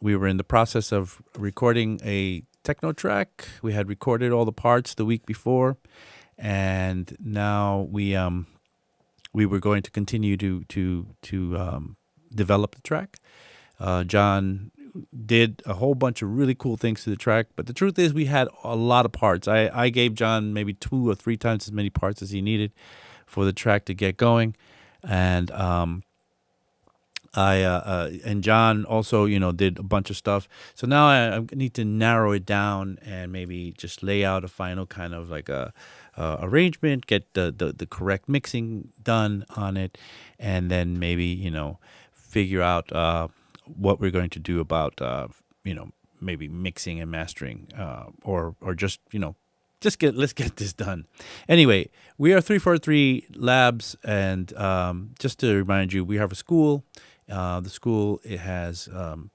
we were in the process of recording a techno track. We had recorded all the parts the week before, and now we were going to continue to develop the track. John did a whole bunch of really cool things to the track, but the truth is we had a lot of parts. I gave John maybe 2 or 3 times as many parts as he needed for the track to get going, and and John also, did a bunch of stuff. So now I need to narrow it down and maybe just lay out a final kind of like a arrangement, get the correct mixing done on it, and then maybe figure out what we're going to do about maybe mixing and mastering, or just let's get this done. Anyway, we are 343 Labs, and just to remind you, we have a school. The school, it has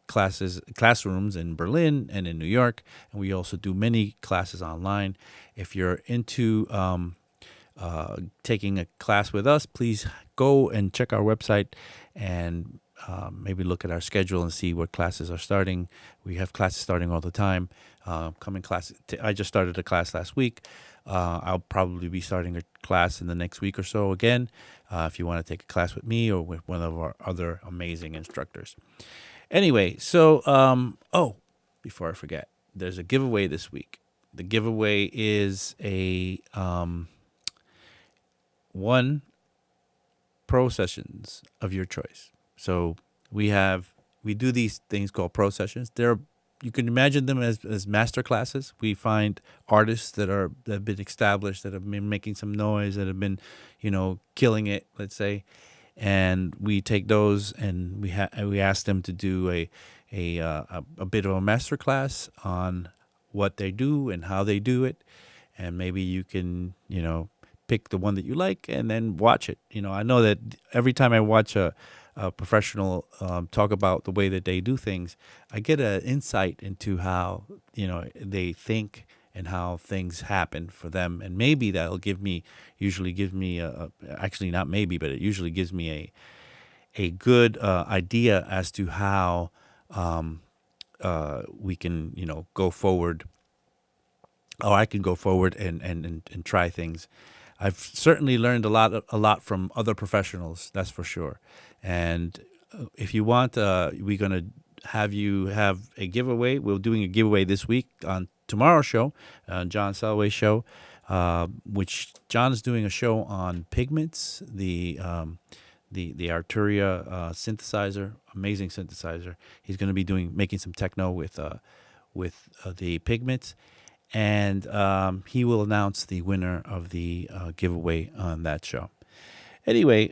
classrooms in Berlin and in New York, and we also do many classes online. If you're into taking a class with us, please go and check our website and maybe look at our schedule and see what classes are starting. We have classes starting all the time. Coming classes. I just started a class last week. I'll probably be starting a class in the next week or so again, if you want to take a class with me or with one of our other amazing instructors. Anyway, so, before I forget, there's a giveaway this week. The giveaway is a 1 pro sessions of your choice. So we do these things called pro sessions. You can imagine them as master classes. We find artists that have been established, that have been making some noise, that have been, killing it, let's say, and we take those and we ask them to do a bit of a master class on what they do and how they do it, and maybe you can pick the one that you like and then watch it. I know that every time I watch a professional talk about the way that they do things, I get an insight into how they think and how things happen for them, and maybe that'll usually gives me actually not maybe, but it usually gives me a good idea as to how we can go forward, or I can go forward and try things. I've certainly learned a lot from other professionals, that's for sure. And if you want, we're going to have you have a giveaway. We're doing a giveaway this week on tomorrow's show, John Selway show, which John is doing a show on pigments, the Arturia synthesizer, amazing synthesizer. He's going to be making some techno with the pigments. And he will announce the winner of the giveaway on that show. Anyway,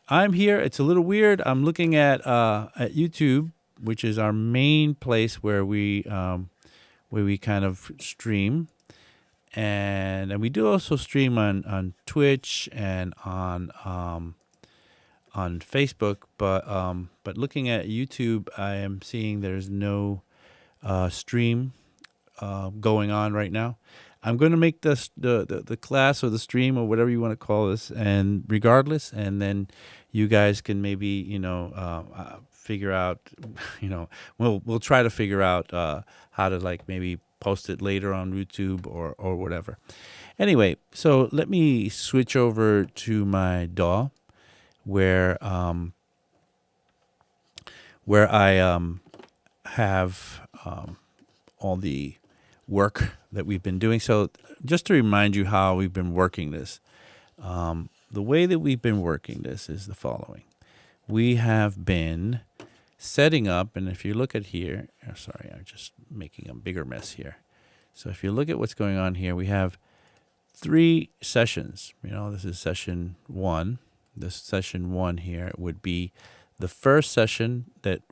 I'm here. It's a little weird. I'm looking at YouTube, which is our main place where we kind of stream, and we do also stream on Twitch and on Facebook. But looking at YouTube, I am seeing there's no stream going on right now. I'm going to make this the class or the stream or whatever you want to call this, and regardless, and then you guys can maybe figure out, we'll try to figure out how to maybe post it later on YouTube or whatever. Anyway, so let me switch over to my DAW where I have all the work that we've been doing. So just to remind you how we've been working this, the way that we've been working this is the following. We have been setting up, and if you look at here, sorry, I'm just making a bigger mess here. So if you look at what's going on here, we have 3 sessions. This is session 1. This session 1 here would be the first session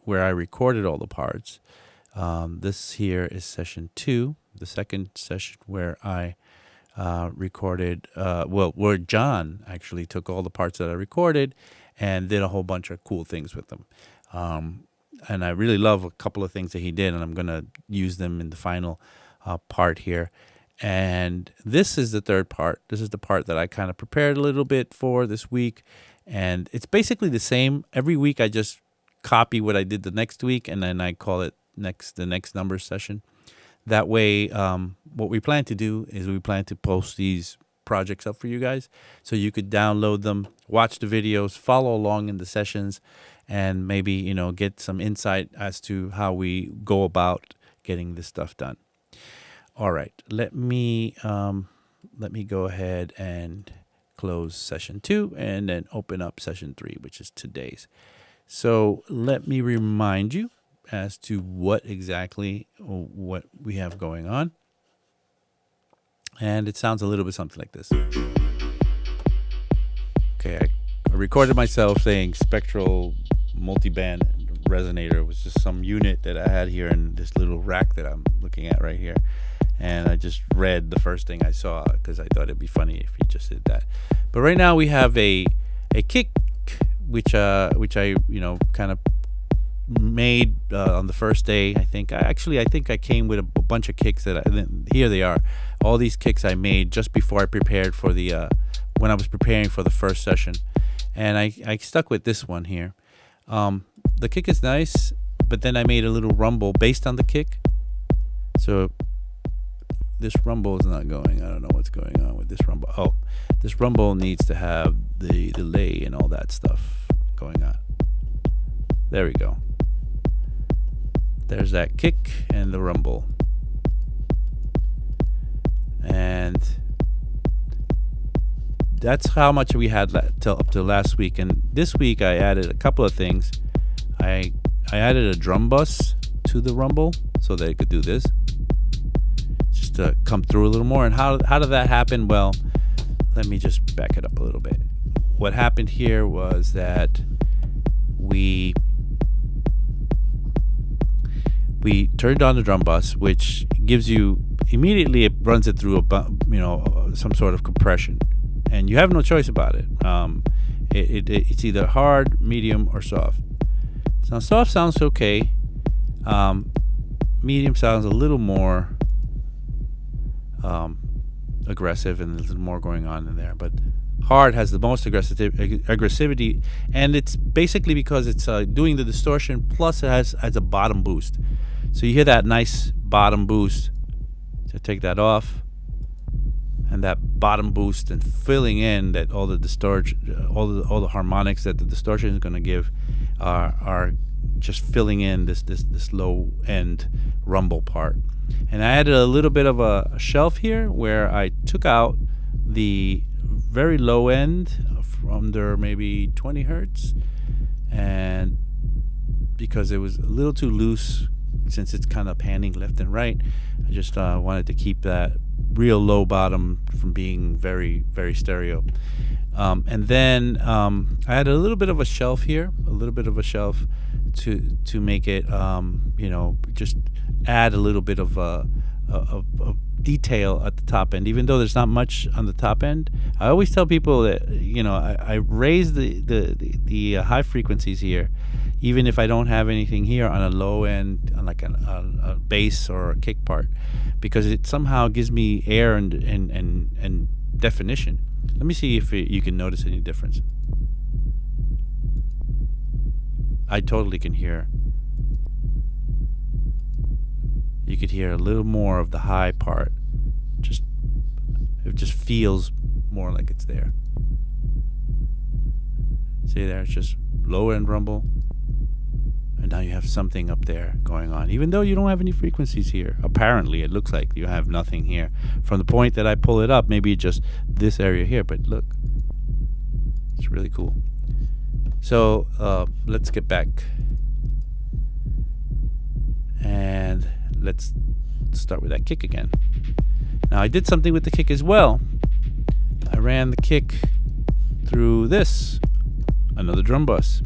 where I recorded all the parts. This here is session 2, the second session where I recorded, where John actually took all the parts that I recorded and did a whole bunch of cool things with them. And I really love a couple of things that he did, and I'm going to use them in the final part here. And this is the third part. This is the part that I kind of prepared a little bit for this week. And it's basically the same. Every week I just copy what I did the next week, and then I call it the next numbers session. That way, what we plan to do is we plan to post these projects up for you guys, so you could download them, watch the videos, follow along in the sessions, and maybe get some insight as to how we go about getting this stuff done. All right, let me go ahead and close session 2 and then open up session 3, which is today's. So let me remind you as to what we have going on. And it sounds a little bit something like this. Okay, I recorded myself saying spectral multiband resonator. It was just some unit that I had here in this little rack that I'm looking at right here. And I just read the first thing I saw because I thought it'd be funny if you just did that. But right now we have a kick, which I kind of made on the first day. I think I came with a bunch of kicks here they are. All these kicks I made just before I prepared for when I was preparing for the first session, and I stuck with this one here. The kick is nice, but then I made a little rumble based on the kick. So this rumble is not going. I don't know what's going on with this rumble. Oh, this rumble needs to have the delay and all that stuff going on. There we go. There's that kick and the rumble. And that's how much we had up to last week. And this week I added a couple of things. I added a drum bus to the rumble so that it could do this, just to come through a little more. And how did that happen? Well, let me just back it up a little bit. What happened here was that we turned on the drum bus, which gives you immediately, it runs it through some sort of compression, and you have no choice about it. It's either hard, medium, or soft. So soft sounds okay. Medium sounds a little more aggressive, and there's more going on in there. But hard has the most aggressivity, and it's basically because it's doing the distortion, plus it has a bottom boost. So you hear that nice bottom boost. So take that off, and that bottom boost, and filling in that all the distortion, all the harmonics that the distortion is going to give are just filling in this low end rumble part. And I added a little bit of a shelf here where I took out the very low end under maybe 20 hertz, and because it was a little too loose, since it's kind of panning left and right, I just wanted to keep that real low bottom from being very, very stereo. And then I added a little bit of a shelf here, to make it, just add a little bit of detail at the top end. Even though there's not much on the top end, I always tell people that I raise the high frequencies here, even if I don't have anything here on a low end, on like a bass or a kick part, because it somehow gives me air and definition. Let me see if you can notice any difference. I totally can hear. You could hear a little more of the high part. It just feels more like it's there. See there, it's just low end rumble. And now you have something up there going on, even though you don't have any frequencies here. Apparently, it looks like you have nothing here. From the point that I pull it up, maybe just this area here, but look, it's really cool. So let's get back. And let's start with that kick again. Now I did something with the kick as well. I ran the kick through this, another drum bus,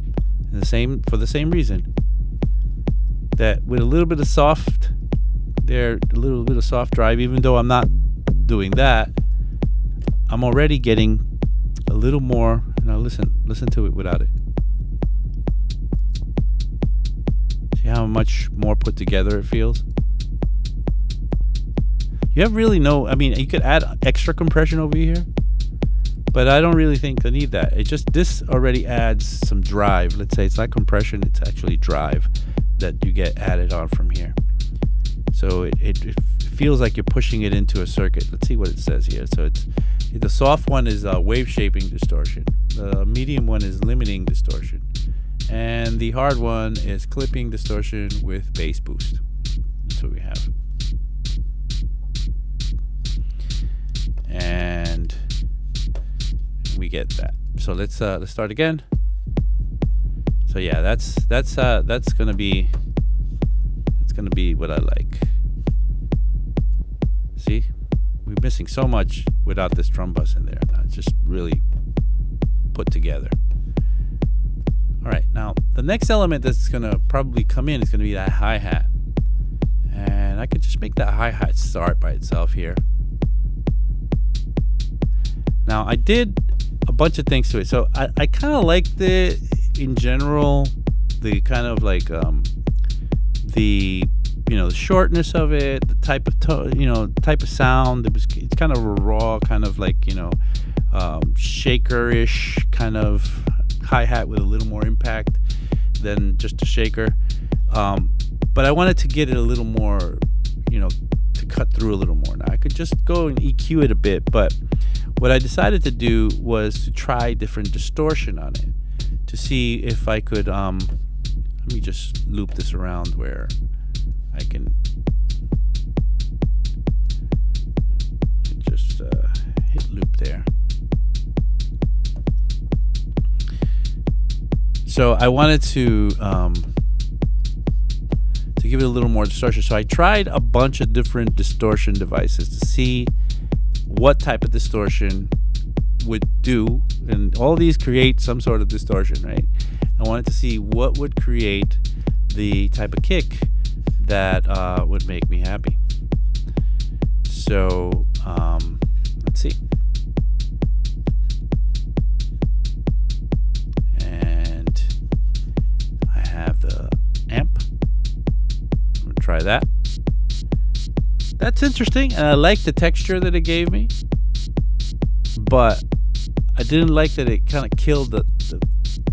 for the same reason. That with a little bit of soft drive, even though I'm not doing that, I'm already getting a little more. Now listen to it without it. See how much more put together it feels? You have really you could add extra compression over here, but I don't really think I need that. This already adds some drive. Let's say it's not compression, it's actually drive. that you get added on from here. So it feels like you're pushing it into a circuit. Let's see what it says here. So the soft one is wave shaping distortion. The medium one is limiting distortion. And the hard one is clipping distortion with bass boost. That's what we have. And we get that. So let's start again. So yeah, that's gonna be what I like. See, we're missing so much without this drum bus in there. It's just really put together. All right, now the next element that's gonna probably come in is gonna be that hi-hat, and I could just make that hi-hat start by itself here. Now I did a bunch of things to it, so I kind of liked it in general. The kind of like the the shortness of it, the type of type of sound. It's kind of a raw, kind of like shaker-ish kind of hi-hat with a little more impact than just a shaker. But I wanted to get it a little more, to cut through a little more. Now I could just go and EQ it a bit, but what I decided to do was to try different distortion on it to see if I could, let me just loop this around where I can just hit loop there. So I wanted to give it a little more distortion. So I tried a bunch of different distortion devices to see what type of distortion would do, and all these create some sort of distortion, right? I wanted to see what would create the type of kick that would make me happy. So let's see. And I have the amp. I'm gonna try that. That's interesting, and I like the texture that it gave me, but I didn't like that it kind of killed the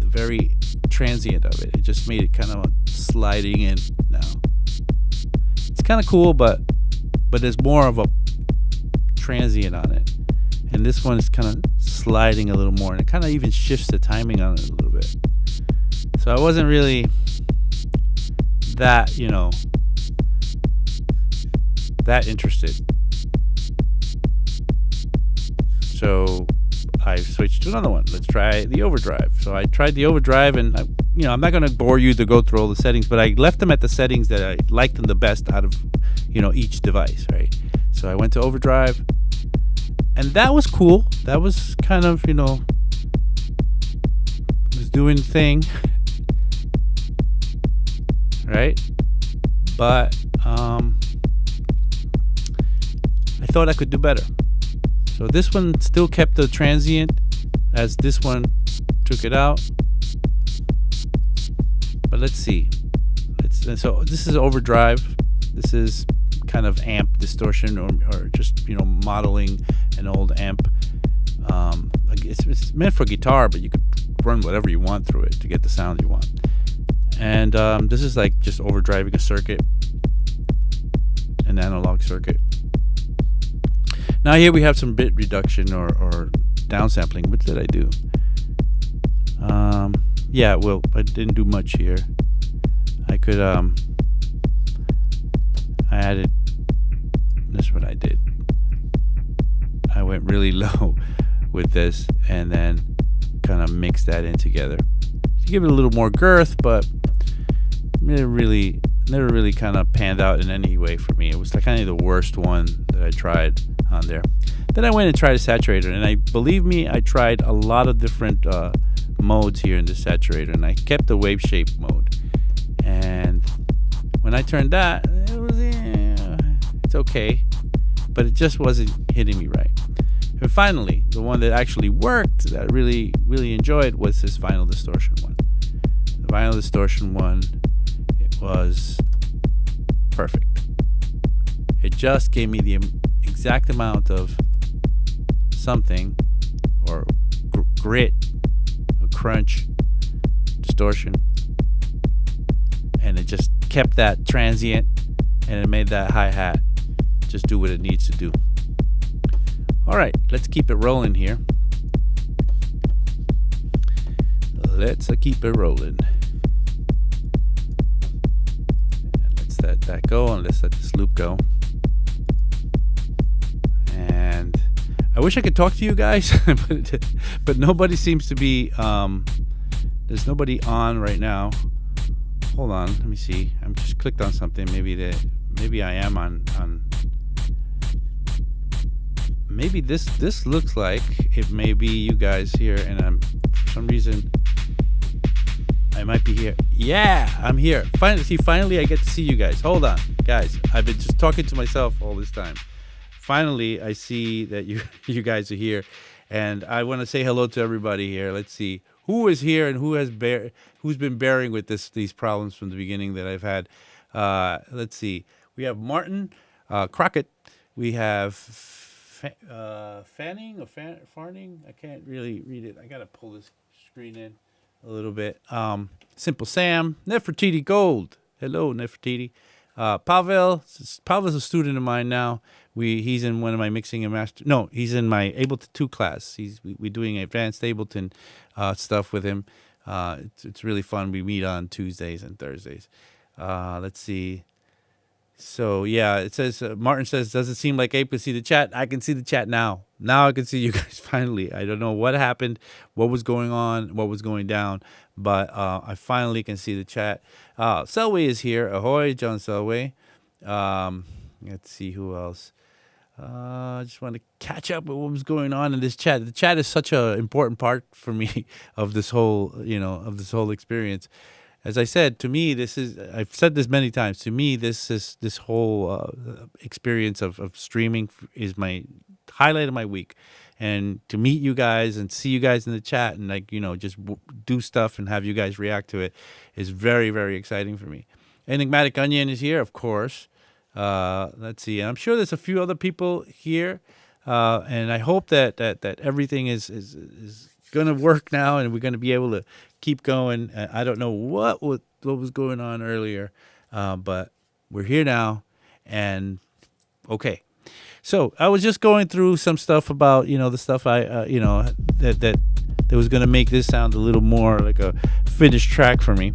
very transient of it. It just made it kind of sliding in now. It's kind of cool, but there's more of a transient on it, and this one is kind of sliding a little more, and it kind of even shifts the timing on it a little bit. So I wasn't really that that interested. So I switched to another one. Let's try the overdrive. So I tried the overdrive, and I'm not going to bore you to go through all the settings, but I left them at the settings that I liked them the best out of each device, right? So I went to overdrive, and that was cool. That was kind of it was doing the thing, right? But I thought I could do better. So this one still kept the transient as this one took it out. But let's see. So this is overdrive. This is kind of amp distortion or just modeling an old amp. It's meant for guitar, but you could run whatever you want through it to get the sound you want. And this is like just overdriving a circuit, an analog circuit. Now here we have some bit reduction or downsampling. What did I do? Yeah, well, I didn't do much here. I could I added, this is what I did. I went really low with this and then kind of mixed that in together to give it a little more girth, but never really kind of panned out in any way for me. It was like kind of the worst one that I tried on there. Then I went and tried a saturator, and believe me, I tried a lot of different modes here in the saturator, and I kept the wave shape mode. And when I turned that, it's okay, but it just wasn't hitting me right. And finally, the one that actually worked, that I really, really enjoyed, was this vinyl distortion one. The vinyl distortion one, it was perfect. It just gave me the exact amount of something, or grit, or crunch, distortion, and it just kept that transient, and it made that hi-hat just do what it needs to do. All right, let's keep it rolling here. Let's keep it rolling. Let's let that go, and let's let this loop go. And I wish I could talk to you guys, but nobody seems to be. There's nobody on right now. Hold on, let me see. I'm just clicked on something. Maybe I am on. Maybe this looks like it may be you guys here, and for some reason I might be here. Yeah, I'm here. Finally I get to see you guys. Hold on, guys. I've been just talking to myself all this time. Finally, I see that you guys are here, and I want to say hello to everybody here. Let's see who is here and who's been bearing with these problems from the beginning that I've had. Let's see. We have Martin Crockett. We have Fanning or Farning. I can't really read it. I gotta pull this screen in a little bit. Simple Sam, Nefertiti Gold. Hello, Nefertiti. Pavel's a student of mine now. He's in one of my mixing and master. No, he's in my Ableton-2 class. We're doing advanced Ableton stuff with him. It's really fun. We meet on Tuesdays and Thursdays. Let's see. So yeah, it says Martin says, does it seem like Abe can see the chat? I can see the chat now. Now I can see you guys finally. I don't know what happened, what was going on, what was going down, but I finally can see the chat. Selway is here. Ahoy, John Selway. Let's see who else. I just want to catch up with what was going on in this chat. The chat is such an important part for me of this whole, experience. As I said, to me, I've said this many times, to me, this whole experience of streaming is my highlight of my week. And to meet you guys and see you guys in the chat and just do stuff and have you guys react to it is very, very exciting for me. Enigmatic Onion is here, of course. Let's see. I'm sure there's a few other people here. And I hope that everything is going to work now and we're going to be able to keep going. I don't know what was going on earlier, but we're here now. And okay. So I was just going through some stuff about, the stuff I, that was going to make this sound a little more like a finished track for me.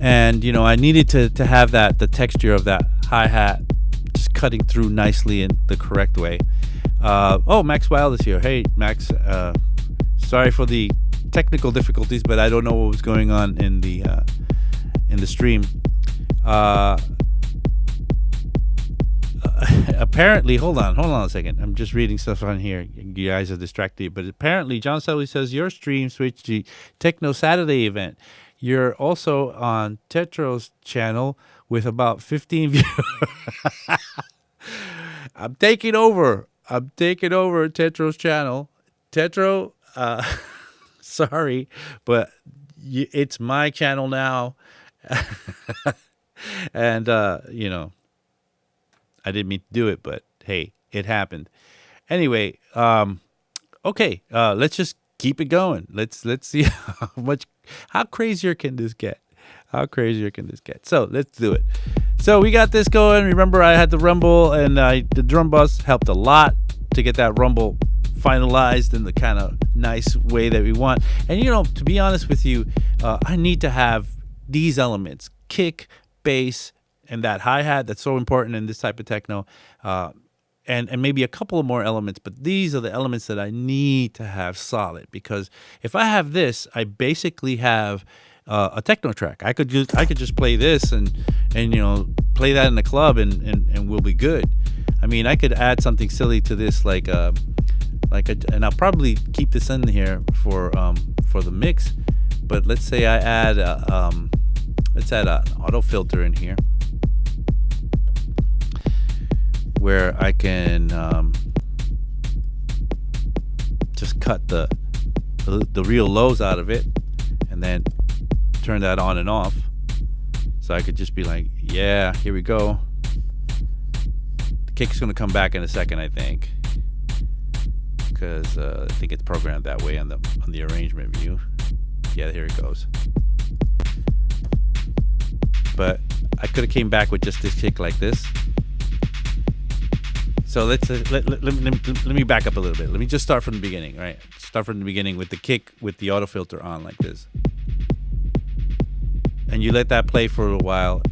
And, I needed to have the texture of that hi-hat just cutting through nicely in the correct way. Max Wild is here. Hey, Max, sorry for the technical difficulties, but I don't know what was going on in the stream. Apparently, hold on a second. I'm just reading stuff on here. You guys are distracted, but apparently John Selway says your stream switched to Techno Saturday event. You're also on Tetro's channel with about 15 viewers. I'm taking over Tetro's channel. Tetro, sorry, but it's my channel now. And, I didn't mean to do it, but hey, it happened. Anyway, okay, let's just keep it going. Let's see how crazier can this get? So let's do it. So we got this going. Remember, I had the rumble, and the drum bus helped a lot to get that rumble finalized in the kind of nice way that we want. And to be honest with you, I need to have these elements: kick, bass, and that hi-hat that's so important in this type of techno, and maybe a couple of more elements, but these are the elements that I need to have solid, because if I have this, I basically have a techno track. I could just play this and play that in the club and we'll be good. I mean, I could add something silly to this and I'll probably keep this in here for the mix, but let's say I add let's add an auto filter in here, where I can just cut the real lows out of it and then turn that on and off. So I could just be like, yeah, here we go. The kick's going to come back in a second, I think, because I think it's programmed that way on the arrangement view. Yeah, here it goes. but I could have came back with just this kick like this. So let me back up a little bit. Let me just start from the beginning, right? Start from the beginning with the kick with the auto filter on like this. And you let that play for a while,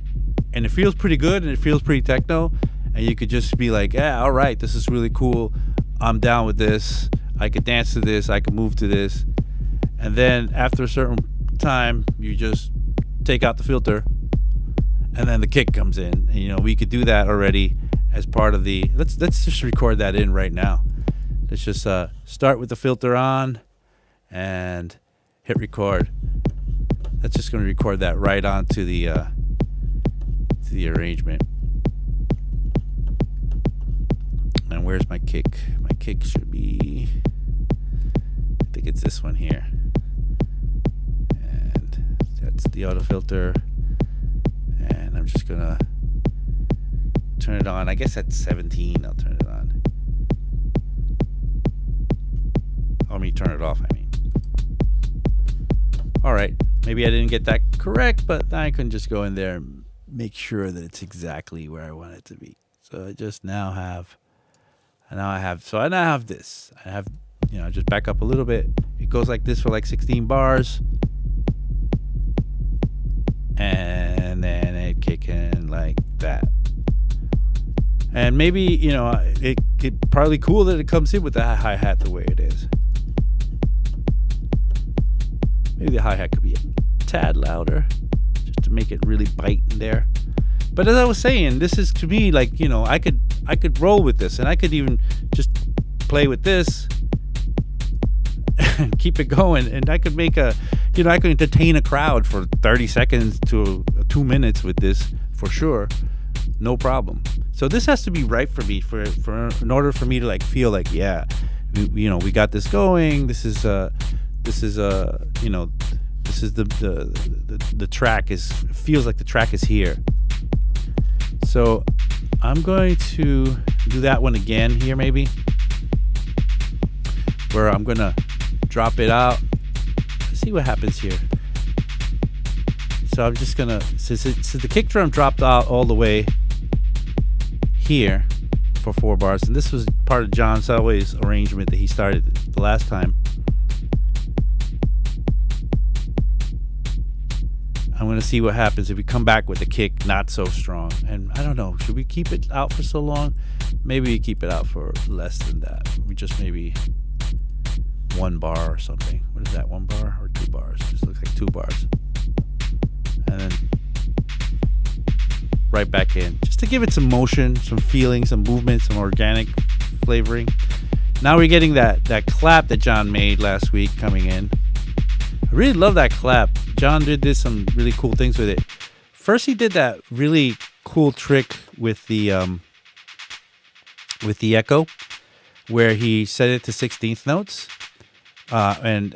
and it feels pretty good and it feels pretty techno, and you could just be like, yeah, all right, this is really cool. I'm down with this. I could dance to this. I could move to this. And then after a certain time, you just take out the filter, and then the kick comes in. And, we could do that already as part of the. Let's just record that in right now. Let's just start with the filter on, and hit record. That's just going to record that right onto the arrangement. And where's my kick? My kick should be. I think it's this one here. And that's the auto filter. And I'm just gonna turn it on. I guess at 17 I'll turn it on. Let me turn it off, I mean. Alright, maybe I didn't get that correct, but I can just go in there and make sure that it's exactly where I want it to be. So I just now have this. I have, just back up a little bit. It goes like this for like 16 bars. And then it kick in like that. And maybe, it's probably cool that it comes in with the hi-hat the way it is. Maybe the hi-hat could be a tad louder, just to make it really bite in there. But as I was saying, this is to me like, I could roll with this, and I could even just play with this and keep it going, and I could make I could entertain a crowd for 30 seconds to 2 minutes with this for sure, no problem. So this has to be right for me for in order for me to like feel like, yeah, we got this going. This is the track feels like the track is here. So I'm going to do that one again here, maybe, where I'm going to drop it out. Let's see what happens here. So I'm just going to, since the kick drum dropped out all the way here for 4 bars, and this was part of John Selway's arrangement that he started the last time. I'm going to see what happens if we come back with the kick not so strong. And I don't know, should we keep it out for so long? Maybe we keep it out for less than that. We just maybe 1 bar or something. What is that, 1 bar or 2 bars? Just looks like 2 bars. And then right back in, just to give it some motion, some feeling, some movement, some organic flavoring. Now we're getting that clap that John made last week coming in. I really love that clap. John did some really cool things with it. First, he did that really cool trick with the echo, where he set it to 16th notes, and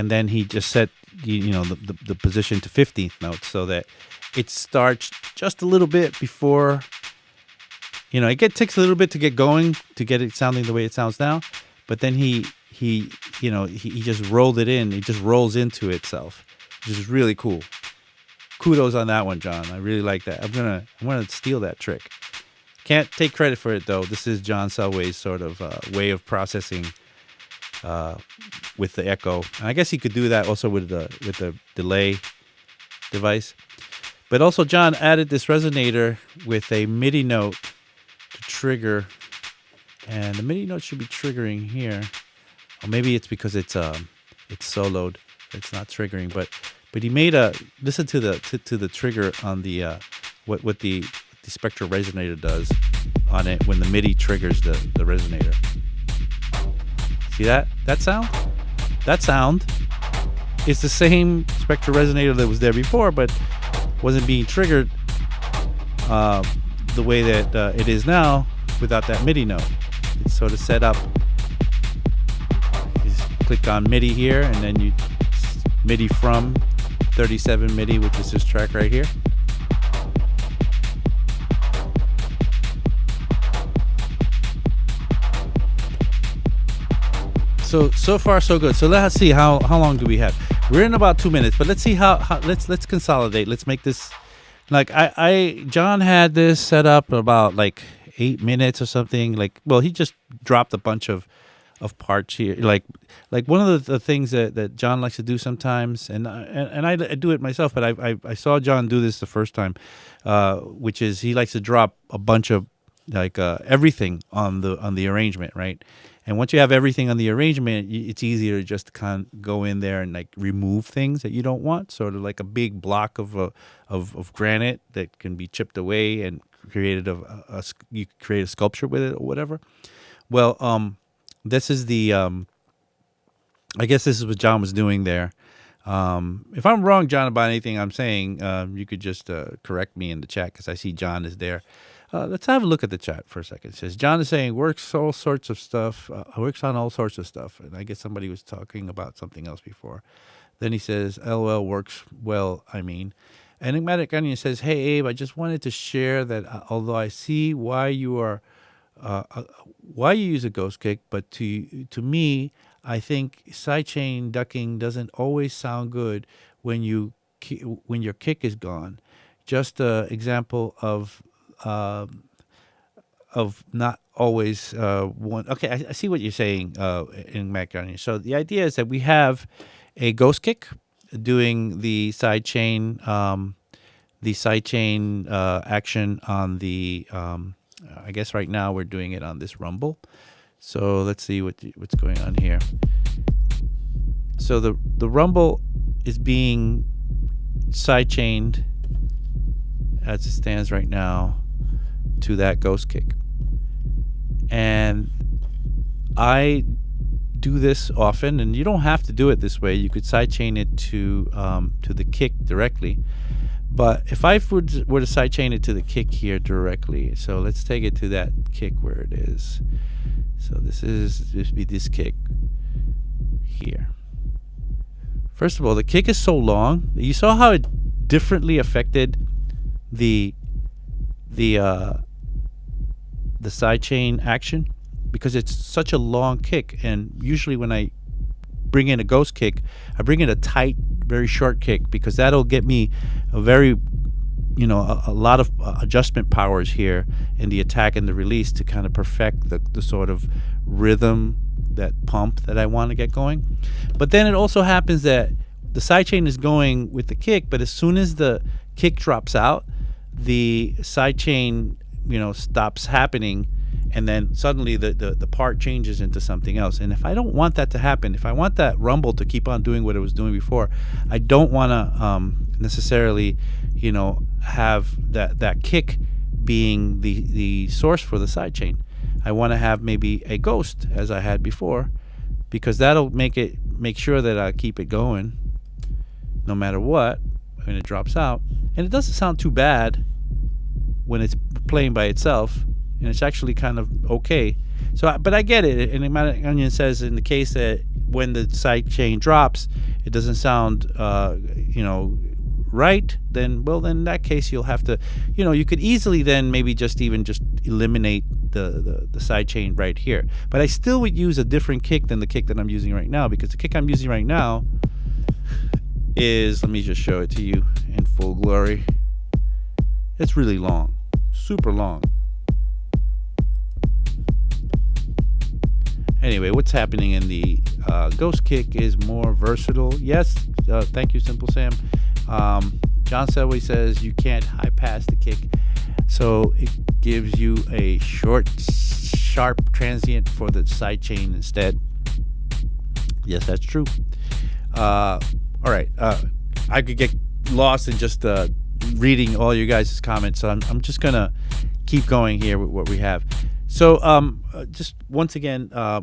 then he just set the position to 15th notes, so that it starts just a little bit before. It takes a little bit to get going, to get it sounding the way it sounds now, but then he just rolled it in. It just rolls into itself, which is really cool. Kudos on that one, John. I really like that. I'm gonna steal that trick. Can't take credit for it though. This is John Selway's sort of way of processing with the echo. And I guess he could do that also with the delay device. But also John added this resonator with a MIDI note to trigger, and the MIDI note should be triggering here. Or maybe it's because it's soloed, it's not triggering. But he made listen to the trigger on the what the Spectra resonator does on it when the MIDI triggers the resonator. See that sound? That sound is the same Spectra resonator that was there before, but wasn't being triggered the way that it is now without that MIDI note. It's sort of set up. Click on MIDI here, and then you MIDI from 37 MIDI, which is this track right here. So far so good. So let's see how long do we have. We're in about 2 minutes, but let's see how let's consolidate. Let's make this Like John had this set up about like 8 minutes or something. Like, well, he just dropped a bunch of parts here. Like one of the things that John likes to do sometimes, and I do it myself, but I saw John do this the first time, which is he likes to drop a bunch of like everything on the arrangement, right? And once you have everything on the arrangement, it's easier to just kind of go in there and like remove things that you don't want, sort of like a big block of granite that can be chipped away and created you create a sculpture with it or whatever. Well, this is the I guess this is what John was doing there. If I'm wrong, John, about anything I'm saying, you could just correct me in the chat because I see John is there. Let's have a look at the chat for a second. It says John is saying works all sorts of stuff, works on all sorts of stuff, and I guess somebody was talking about something else before. Then he says, "LOL works well." I mean, Enigmatic Onion says, "Hey Abe, I just wanted to share that although I see why you use a ghost kick, but to me, I think sidechain ducking doesn't always sound good when when your kick is gone. Just an example of not always one." Okay, I see what you're saying in Macaroni. So the idea is that we have a ghost kick doing the sidechain action on the. I guess right now we're doing it on this rumble. So let's see what's going on here. So the rumble is being sidechained as it stands right now to that ghost kick. And I do this often, and you don't have to do it this way. You could sidechain it to the kick directly. But if I were to sidechain it to the kick here directly, so let's take it to that kick where it is. So this would be this kick here. First of all, the kick is so long. You saw how it differently affected the sidechain action because it's such a long kick. And usually when I bring in a ghost kick, I bring in a tight, very short kick because that'll get me a very, a lot of adjustment powers here in the attack and the release to kind of perfect the sort of rhythm, that pump that I want to get going. But then it also happens that the sidechain is going with the kick, but as soon as the kick drops out, the sidechain, stops happening, and then suddenly the part changes into something else. And if I don't want that to happen, if I want that rumble to keep on doing what it was doing before, I don't want to necessarily, have that kick being the source for the sidechain. I want to have maybe a ghost as I had before, because that'll make sure that I keep it going no matter what when it drops out. And it doesn't sound too bad when it's playing by itself, and it's actually kind of okay. So, but I get it. And Onion says in the case that when the sidechain drops, it doesn't sound, right. Then in that case, you'll have to, you could easily then maybe just eliminate the sidechain right here. But I still would use a different kick than the kick that I'm using right now, because the kick I'm using right now is, let me just show it to you in full glory. It's really long, super long. Anyway, what's happening in the ghost kick is more versatile. Yes, thank you, Simple Sam. John Selway says you can't high pass the kick, so it gives you a short, sharp transient for the sidechain instead. Yes, that's true. All right, I could get lost in just reading all you guys' comments, so I'm just gonna keep going here with what we have. So just once again, I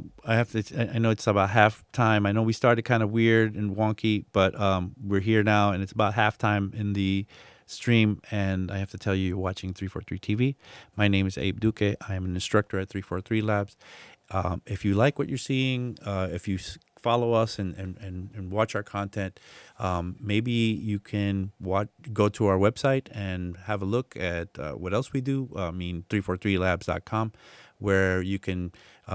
know it's about halftime. I know we started kind of weird and wonky, but we're here now, and it's about halftime in the stream, and I have to tell you, you're watching 343 TV. My name is Abe Duque. I am an instructor at 343 Labs. If you like what you're seeing, if you follow us and watch our content, maybe you can go to our website and have a look at what else we do. 343labs.com, where you can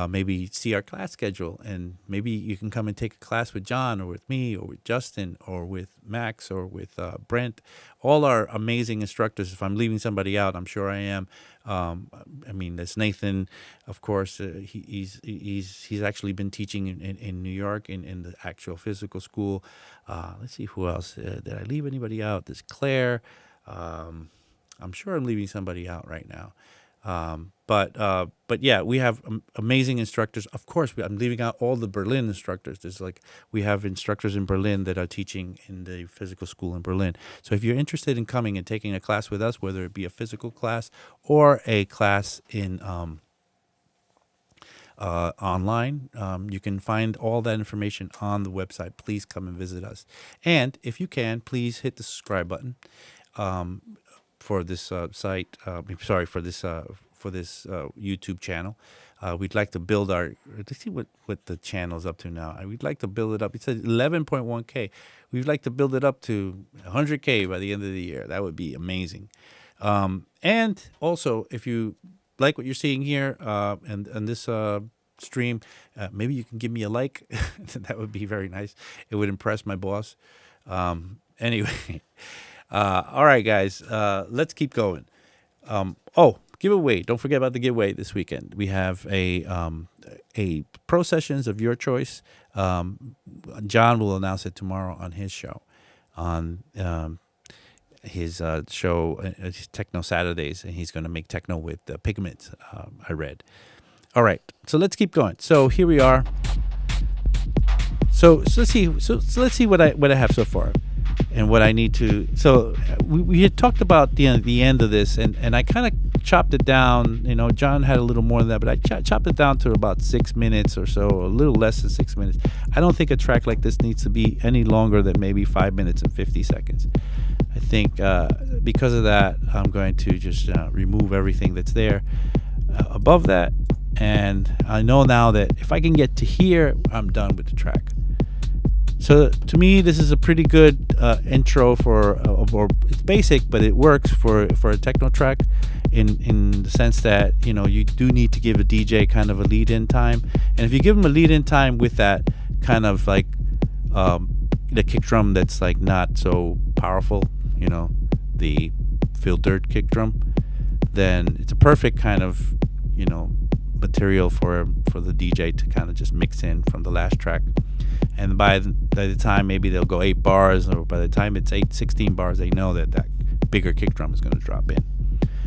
maybe see our class schedule, and maybe you can come and take a class with John or with me or with Justin or with Max or with Brent, all our amazing instructors. If I'm leaving somebody out, I'm sure I am. I mean, there's Nathan, of course. He's actually been teaching in New York in the actual physical school. Let's see who else. Did I leave anybody out? There's Claire. I'm sure I'm leaving somebody out right now. But yeah, we have amazing instructors. Of course, I'm leaving out all the Berlin instructors. We have instructors in Berlin that are teaching in the physical school in Berlin. So if you're interested in coming and taking a class with us, whether it be a physical class or a class in online, you can find all that information on the website. Please come and visit us. And if you can, please hit the subscribe button. For this site, for this YouTube channel. We'd like to build let's see what the channel's up to now. We'd like to build it up. It says 11.1K. We'd like to build it up to 100K by the end of the year. That would be amazing. And also, if you like what you're seeing here and this stream, maybe you can give me a like. That would be very nice. It would impress my boss. Anyway. All right, guys, let's keep going. Giveaway. Don't forget about the giveaway this weekend. We have a pro sessions of your choice. John will announce it tomorrow on his show, on his show, his Techno Saturdays, and he's going to make techno with Pigment, I read. All right, so let's keep going. So here we are. So let's see. So let's see what I have so far. And what I need to, so we had talked about the end of this, and I kind of chopped it down. You know, John had a little more than that, but I chopped it down to about 6 minutes or so, a little less than 6 minutes. I don't think a track like this needs to be any longer than maybe 5 minutes and 50 seconds. I think because of that, I'm going to just remove everything that's there above that. And I know now that if I can get to here, I'm done with the track. So to me, this is a pretty good intro or it's basic, but it works for a techno track in the sense that, you know, you do need to give a DJ kind of a lead-in time. And if you give him a lead-in time with that kind of like the kick drum that's like not so powerful, you know, the filtered kick drum, then it's a perfect kind of, you know, material for the DJ to kind of just mix in from the last track. And by the time maybe they'll go 8 bars, or by the time it's 16 bars, they know that bigger kick drum is going to drop in.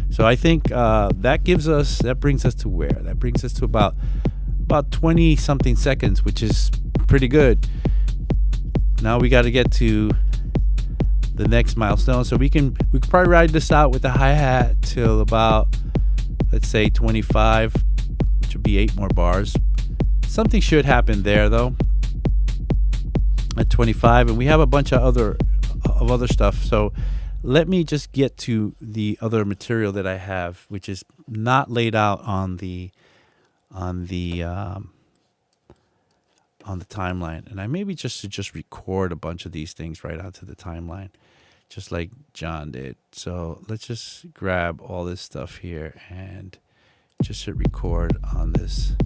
So I think that brings us to where? That brings us to about 20 something seconds, which is pretty good. Now we got to get to the next milestone. So we could probably ride this out with the hi-hat till about, let's say 25, which would be 8 more bars. Something should happen there though. At 25, and we have a bunch of other stuff. So let me just get to the other material that I have, which is not laid out on the timeline. And I maybe just record a bunch of these things right onto the timeline, just like John did. So let's just grab all this stuff here and just hit record on this.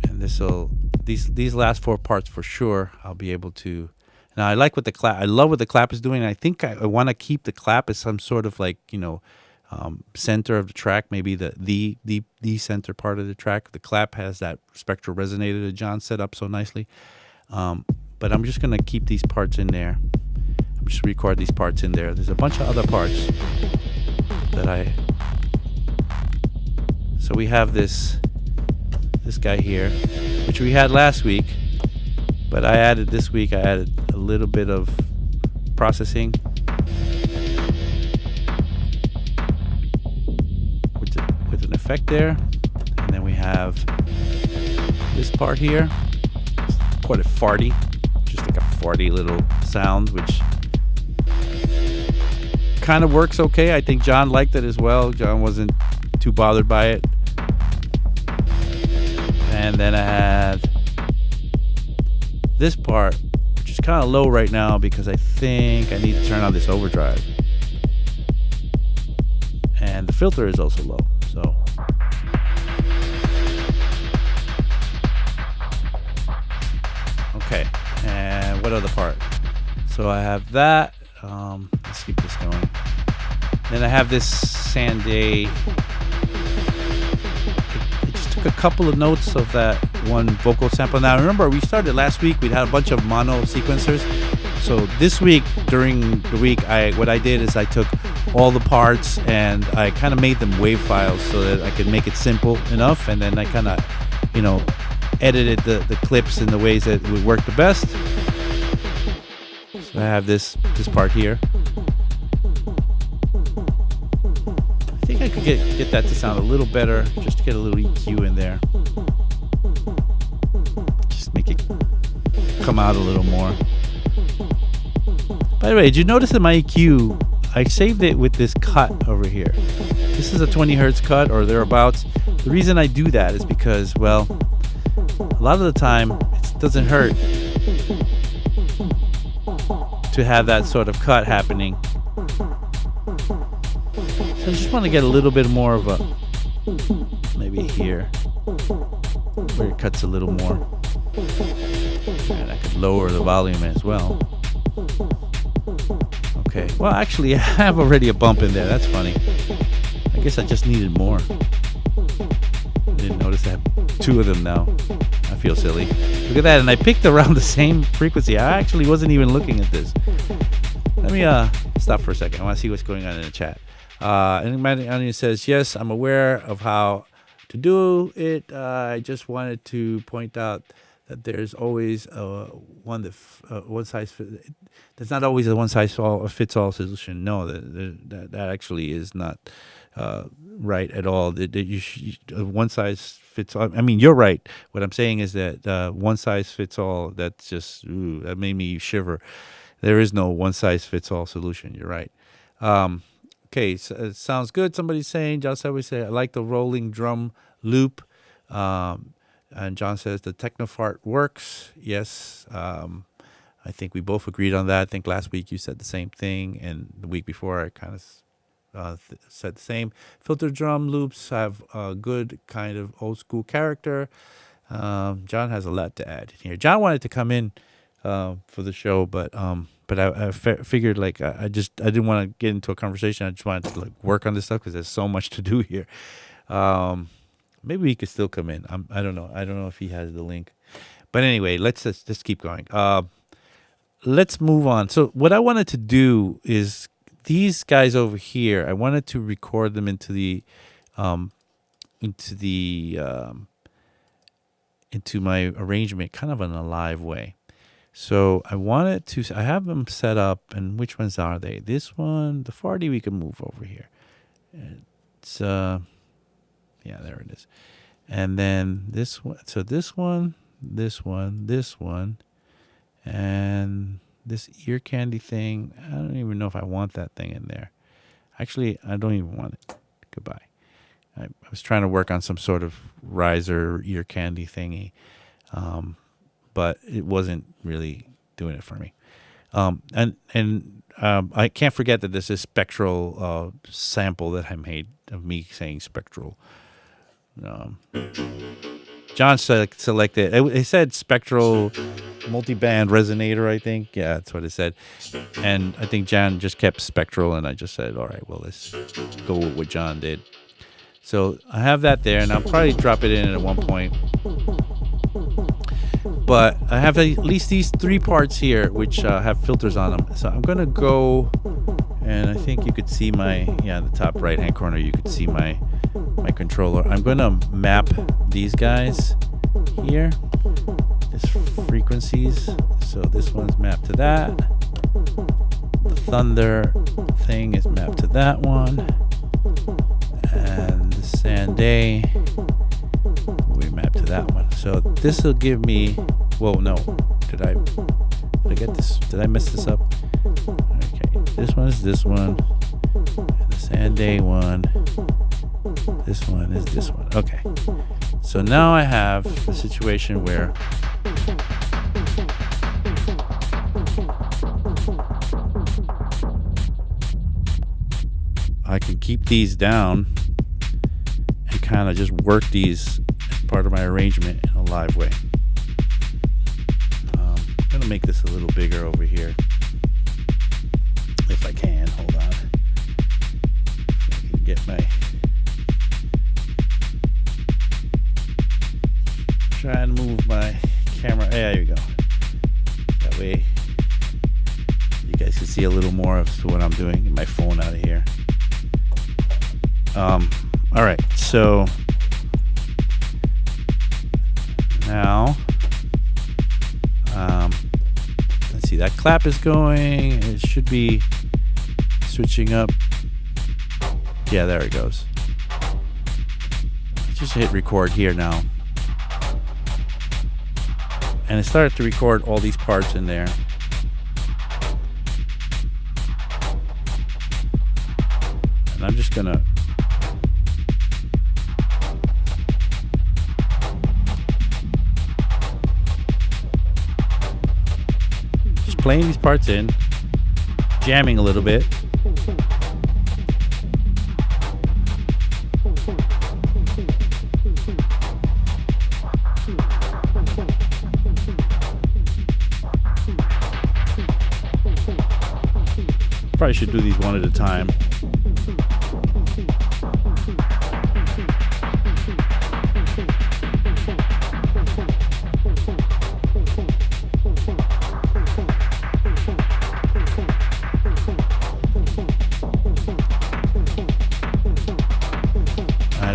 And these last 4 parts for sure I'll be able to. Now I like what the clap. I love what the clap is doing. I think I want to keep the clap as some sort of like, you know, center of the track. Maybe the center part of the track. The clap has that spectral resonator that John set up so nicely. But I'm just gonna keep these parts in there. I'm just record these parts in there. There's a bunch of other parts that So we have this guy here, which we had last week, but I added this week. I added a little bit of processing with an effect there, and then we have this part here. It's quite a farty, just like a farty little sound, which kind of works okay. I think John liked it as well. John wasn't too bothered by it. And then I have this part, which is kind of low right now because I think I need to turn on this overdrive. And the filter is also low. So Okay. And what other part? So I have that. Let's keep this going. Then I have this Sanday. I just took a couple of notes of that one vocal sample. Now remember, we started last week. We had a bunch of mono sequencers. So this week, during the week, what I did is I took all the parts and I kind of made them WAV files so that I could make it simple enough, and then I kind of, edited the clips in the ways that would work the best. So I have this part here. I think I could get that to sound a little better, just to get a little EQ in there. Just make it come out a little more. By the way, did you notice that my EQ, I saved it with this cut over here. This is a 20 hertz cut or thereabouts. The reason I do that is because, well, a lot of the time it doesn't hurt to have that sort of cut happening. So I just want to get a little bit more of a, maybe here, where it cuts a little more. And I could lower the volume as well. Okay, well actually I have already a bump in there, that's funny. I guess I just needed more. I didn't notice I have two of them now. I feel silly. Look at that, and I picked around the same frequency. I actually wasn't even looking at this. Let me stop for a second. I want to see what's going on in the chat. Anybody says, yes, I'm aware of how to do it. I just wanted to point out that there's always one size there's not always a one size fits all solution. No, that actually is not right at all. One size fits all. I mean, you're right. What I'm saying is that one size fits all. That's just that made me shiver. There is no one size fits all solution. You're right. Okay, so it sounds good. Somebody's saying, John Selway say, I like the rolling drum loop. And John says the Techno fart works. Yes, I think we both agreed on that. I think last week you said the same thing, and the week before I kind of said the same. Filter drum loops have a good kind of old school character. John has a lot to add here. John wanted to come in for the show, but I figured like I didn't want to get into a conversation. I just wanted to like work on this stuff because there's so much to do here. Maybe he could still come in. I don't know. I don't know if he has the link. But anyway, let's just keep going. Let's move on. So what I wanted to do is these guys over here, I wanted to record them into my arrangement kind of in a live way. So I have them set up, and which ones are they? This one, the farty, we can move over here. It's yeah, there it is. And then this one. So this one, and this ear candy thing. I don't even know if I want that thing in there. Actually, I don't even want it. Goodbye. I was trying to work on some sort of riser ear candy thingy, but it wasn't really doing it for me. I can't forget that this is spectral sample that I made of me saying spectral. John selected. It said spectral multiband resonator. I think, yeah, that's what it said. And I think John just kept spectral, and I just said, all right, well, let's go with what John did. So I have that there, and I'll probably drop it in at one point. But I have at least these three parts here, which have filters on them. So I'm gonna go, and I think you could see the top right-hand corner. You could see my controller. I'm gonna map these guys here, these frequencies. So this one's mapped to that. The thunder thing is mapped to that one, and the Sanday we map to that one. So this will give me. Whoa, no! Did I get this? Did I mess this up? Okay, this one is this one. And the Sanday one. This one is this one. Okay. So now I have a situation where I can keep these down and kind of just work these as part of my arrangement in a live way. I'll make this a little bigger over here. If I can, hold on. If I can get my... Try and move my camera. There you go. That way you guys can see a little more of what I'm doing. Get my phone out of here. All right, so now let's see, that clap is going. It should be switching up. Yeah, there it goes. Just hit record here now. And it started to record all these parts in there. And I'm just gonna just playing these parts in, jamming a little bit. Probably should do these one at a time.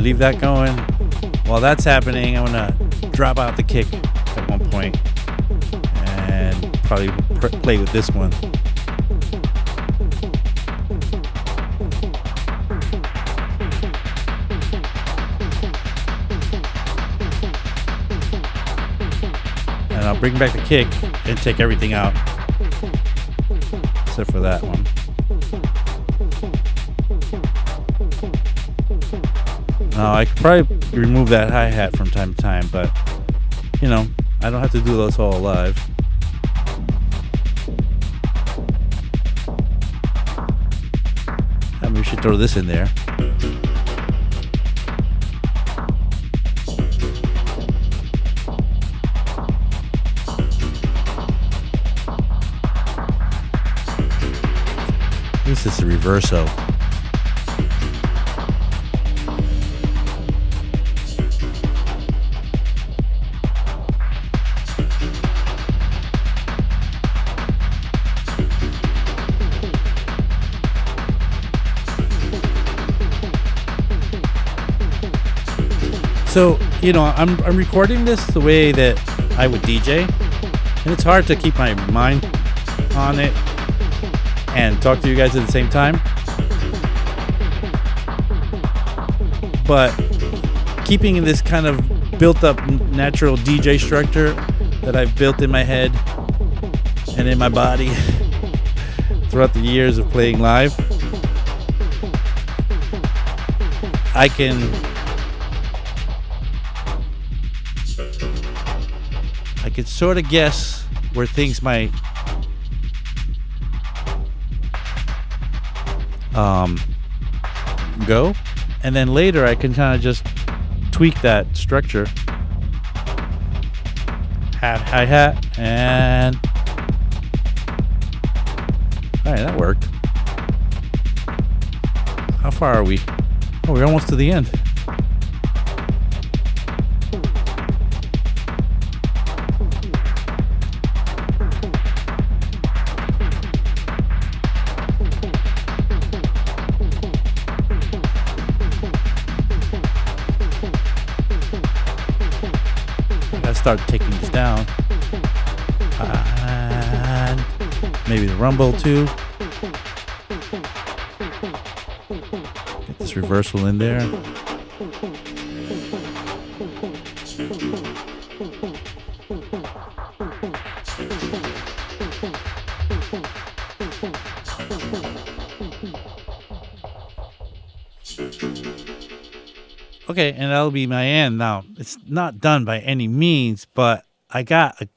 Leave that going. While that's happening, I'm gonna drop out the kick at one point and probably play with this one. And I'll bring back the kick and take everything out except for that one. Now I could probably remove that hi-hat from time to time, but you know, I don't have to do those all live. Maybe we should throw this in there. This is the reverso. So, you know, I'm recording this the way that I would DJ, and it's hard to keep my mind on it and talk to you guys at the same time. But keeping in this kind of built up natural DJ structure that I've built in my head and in my body throughout the years of playing live, I can sort of guess where things might go, and then later I can kind of just tweak that structure. Hi-hat, and all right, that worked. How far are we? Oh, we're almost to the end. Start taking this down, and maybe the rumble too. Get this reversal in there. Okay, and that'll be my end. Now, it's not done by any means, but I got a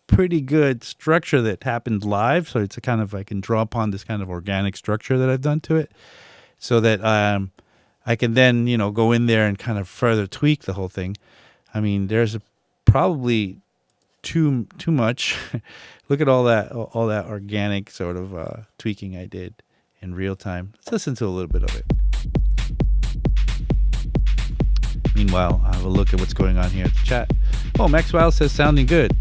pretty good structure that happened live, so it's a kind of, I can draw upon this kind of organic structure that I've done to it, so that I can then, you know, go in there and kind of further tweak the whole thing. I mean, there's probably too much. Look at all that organic sort of tweaking I did in real time. Let's listen to a little bit of it. Meanwhile, I'll have a look at what's going on here at the chat. Oh, Maxwell says sounding good.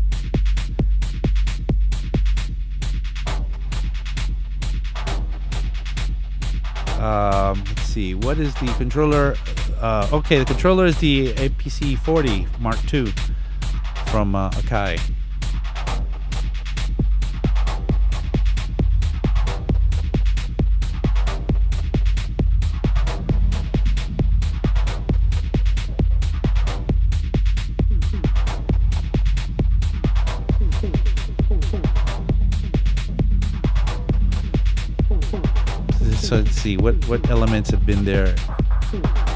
Let's see. What is the controller? Okay, the controller is the APC 40 Mark II from Akai. So let's see what elements have been there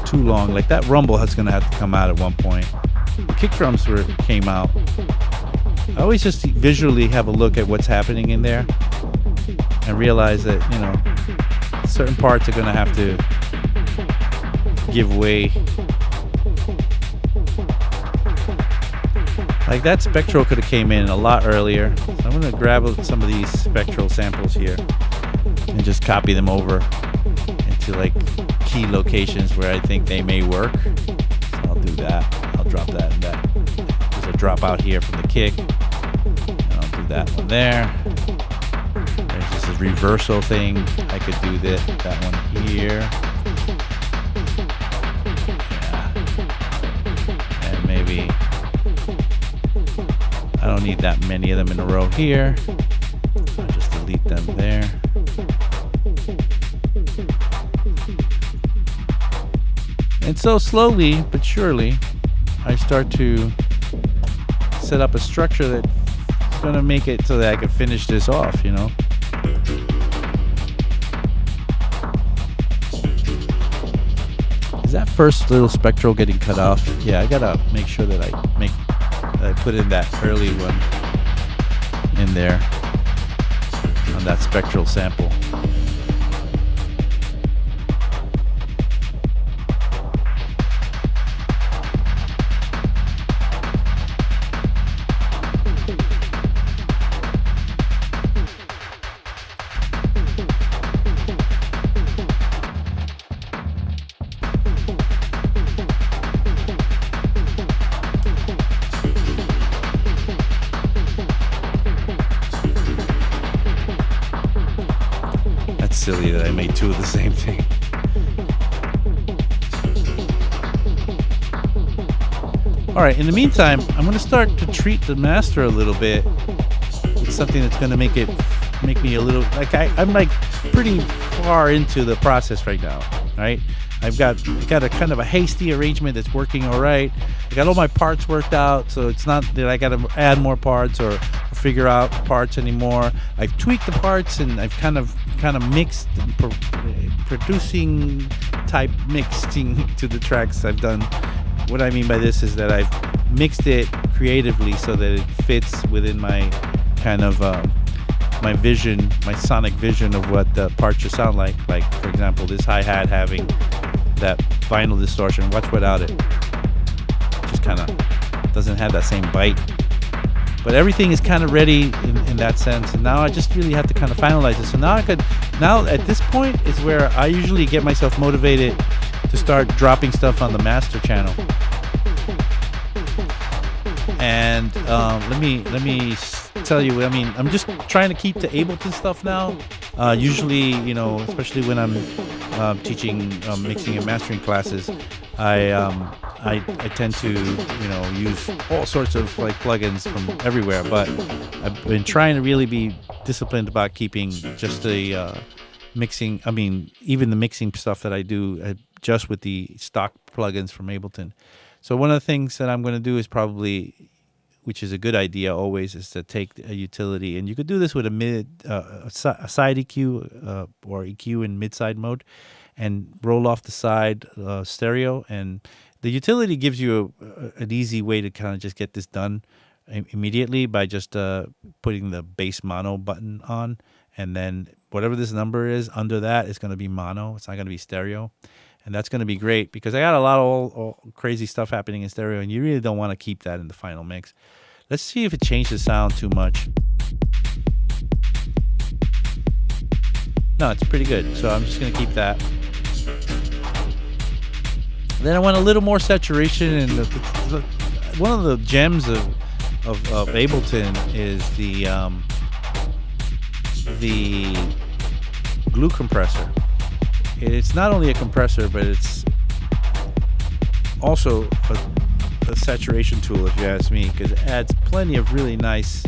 too long. Like that rumble is going to have to come out at one point. The kick drums came out. I always just visually have a look at what's happening in there and realize that, you know, certain parts are going to have to give way. Like that spectral could have came in a lot earlier. So I'm going to grab some of these spectral samples here and just copy them over into like key locations where I think they may work. So I'll do that. I'll drop that and that. There's a drop out here from the kick. And I'll do that one there. There's just a reversal thing. I could do that one here. Yeah. And maybe I don't need that many of them in a row here. I'll just delete them there. And so slowly but surely, I start to set up a structure that's going to make it so that I can finish this off, you know. Is that first little spectral getting cut off? Yeah, I gotta make sure that I put in that early one in there on that spectral sample. Silly that I made two of the same thing. All right, in the meantime, I'm going to start to treat the master a little bit with something that's going to make me a little like I'm like pretty far into the process right now, right? I've got a kind of a hasty arrangement that's working all right. I got all my parts worked out, so it's not that I got to add more parts or figure out parts anymore. I've tweaked the parts and I've kind of mixed, producing type mixing to the tracks I've done. What I mean by this is that I've mixed it creatively so that it fits within my kind of my vision, my sonic vision of what the parts should sound like. Like, for example, this hi-hat having that vinyl distortion. Watch without it. Just kind of doesn't have that same bite. But everything is kind of ready in that sense. And now I just really have to kind of finalize it. So now at this point is where I usually get myself motivated to start dropping stuff on the master channel. And let me tell you, I mean, I'm just trying to keep the Ableton stuff now. Usually, you know, especially when I'm teaching mixing and mastering classes, I tend to, you know, use all sorts of like plugins from everywhere. But I've been trying to really be disciplined about keeping just the mixing. I mean, even the mixing stuff that I do just with the stock plugins from Ableton. So one of the things that I'm going to do is probably, which is a good idea always, is to take a utility, and you could do this with a side EQ or EQ in mid-side mode, and roll off the side stereo. And the utility gives you an easy way to kind of just get this done immediately by just putting the bass mono button on, and then whatever this number is under that is going to be mono. It's not going to be stereo. And that's going to be great because I got a lot of all crazy stuff happening in stereo, and you really don't want to keep that in the final mix. Let's see if it changed the sound too much. No, it's pretty good. So I'm just going to keep that. Then I want a little more saturation. And one of the gems of Ableton is the glue compressor. It's not only a compressor, but it's also a saturation tool, if you ask me, because it adds plenty of really nice.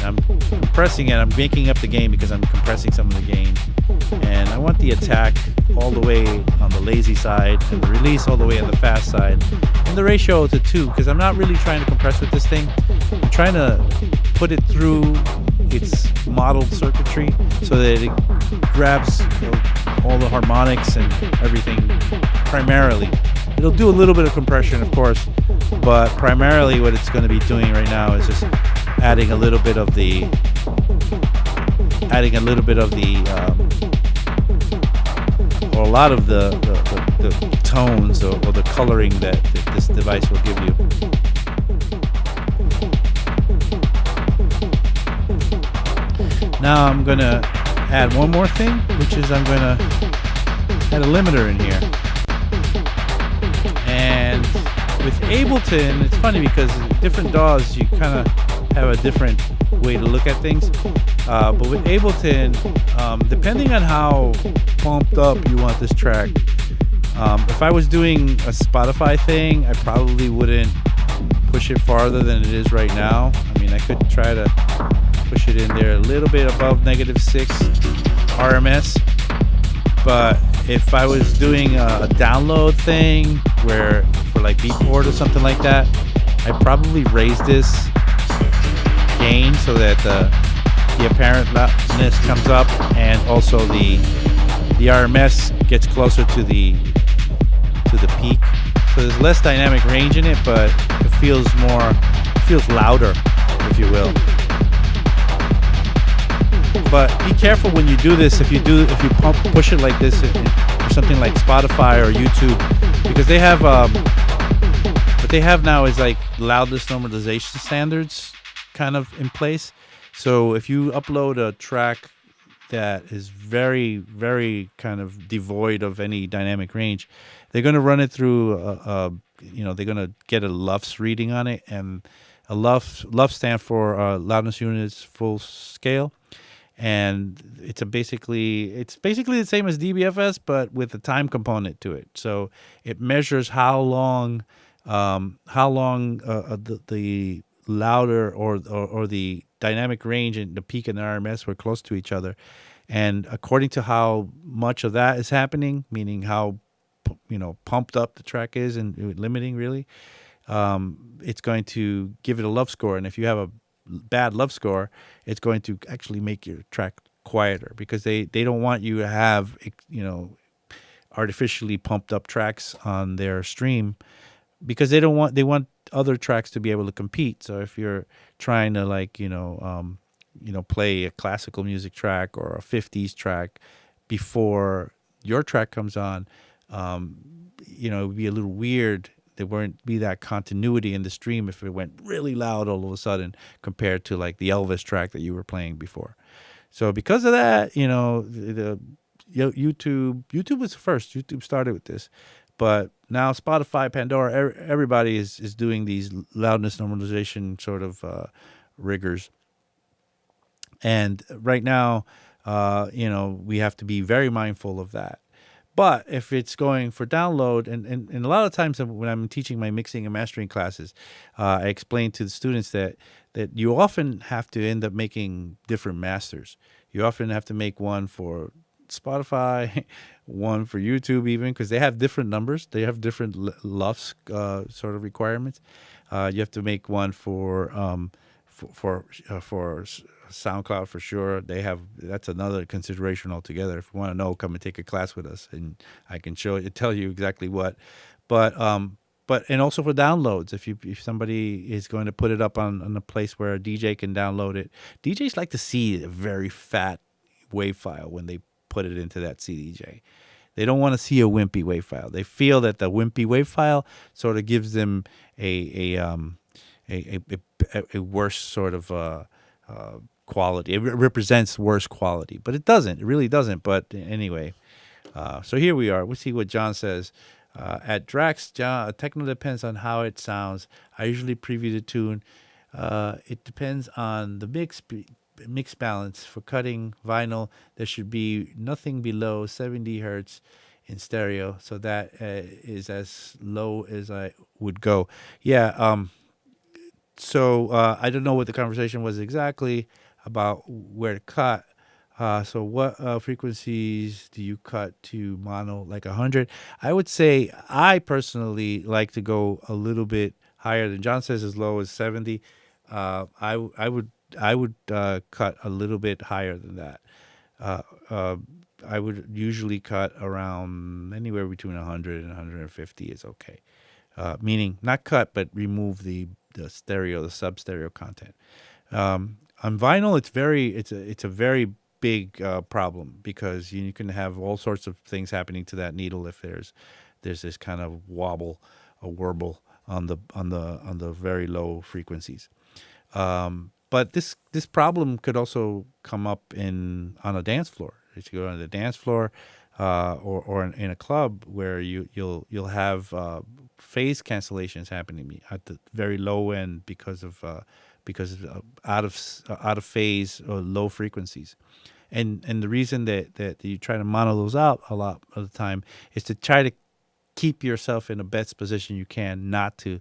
I'm compressing it. I'm making up the gain because I'm compressing some of the gain, and I want the attack all the way on the lazy side and the release all the way on the fast side, and the ratio to 2 because I'm not really trying to compress with this thing. I'm trying to put it through its modeled circuitry so that it grabs all the harmonics and everything. Primarily, it'll do a little bit of compression, of course, but primarily what it's going to be doing right now is just adding a little bit of the or a lot of the tones or the coloring that this device will give you. Now I'm going to add one more thing, which is I'm going to add a limiter in here. And with Ableton, it's funny because different DAWs, you kind of have a different way to look at things. But with Ableton, depending on how pumped up you want this track, if I was doing a Spotify thing, I probably wouldn't push it farther than it is right now. I mean, I could try to push it in there a little bit above -6 RMS. But if I was doing a download thing where for like Beatport or something like that, I'd probably raise this gain so that the apparent loudness comes up, and also the RMS gets closer to the peak. So there's less dynamic range in it, but it feels louder, if you will. But be careful when you do this. If you push it like this or something like Spotify or YouTube, because they have what they have now is like loudness normalization standards kind of in place. So if you upload a track that is very, very kind of devoid of any dynamic range, they're going to run it through they're going to get a LUFS reading on it, and a LUFS stand for loudness units full scale. And it's basically the same as DBFS, but with a time component to it. So it measures how long the louder or the dynamic range and the peak and the RMS were close to each other, and according to how much of that is happening, meaning how pumped up the track is and limiting really, it's going to give it a LUFS score. And if you have a bad LUFS score, it's going to actually make your track quieter, because they don't want you to have artificially pumped up tracks on their stream, because they want other tracks to be able to compete. So if you're trying to play a classical music track or a 50s track before your track comes on, it would be a little weird. There wouldn't be that continuity in the stream if it went really loud all of a sudden compared to like the Elvis track that you were playing before. So because of that, the YouTube was the first. YouTube started with this, but now Spotify, Pandora, everybody is doing these loudness normalization sort of rigors. And right now, we have to be very mindful of that. But if it's going for download, and a lot of times when I'm teaching my mixing and mastering classes, I explain to the students that you often have to end up making different masters. You often have to make one for Spotify, one for YouTube even, because they have different numbers. They have different LUFS sort of requirements. You have to make one for SoundCloud for sure. That's another consideration altogether. If you want to know, come and take a class with us, and I can tell you exactly what. But and also for downloads, if somebody is going to put it up on a place where a DJ can download it, DJs like to see a very fat WAV file when they put it into that CDJ. They don't want to see a wimpy wave file. They feel that the wimpy wave file sort of gives them a worse sort of quality. It represents worse quality, but it doesn't. It really doesn't. But anyway, so here we are. We'll see what John says. At Drax, Techno depends on how it sounds. I usually preview the tune. It depends on the mix balance. For cutting vinyl, there should be nothing below 70 hertz in stereo. So that is as low as I would go. Yeah. So I don't know what the conversation was exactly about where to cut. So what frequencies do you cut to mono, like 100? I would say I personally like to go a little bit higher than John says, as low as 70. I would cut a little bit higher than that. I would usually cut around anywhere between 100 and 150 is okay. Meaning not cut, but remove the stereo, the sub stereo content. On vinyl, it's a very big problem, because you can have all sorts of things happening to that needle if there's this kind of wobble, a warble on the very low frequencies. But this problem could also come up on a dance floor. If you go on the dance floor, or in a club where you'll have phase cancellations happening at the very low end because of out of phase or low frequencies, and the reason that you try to mono those out a lot of the time is to try to keep yourself in the best position you can not to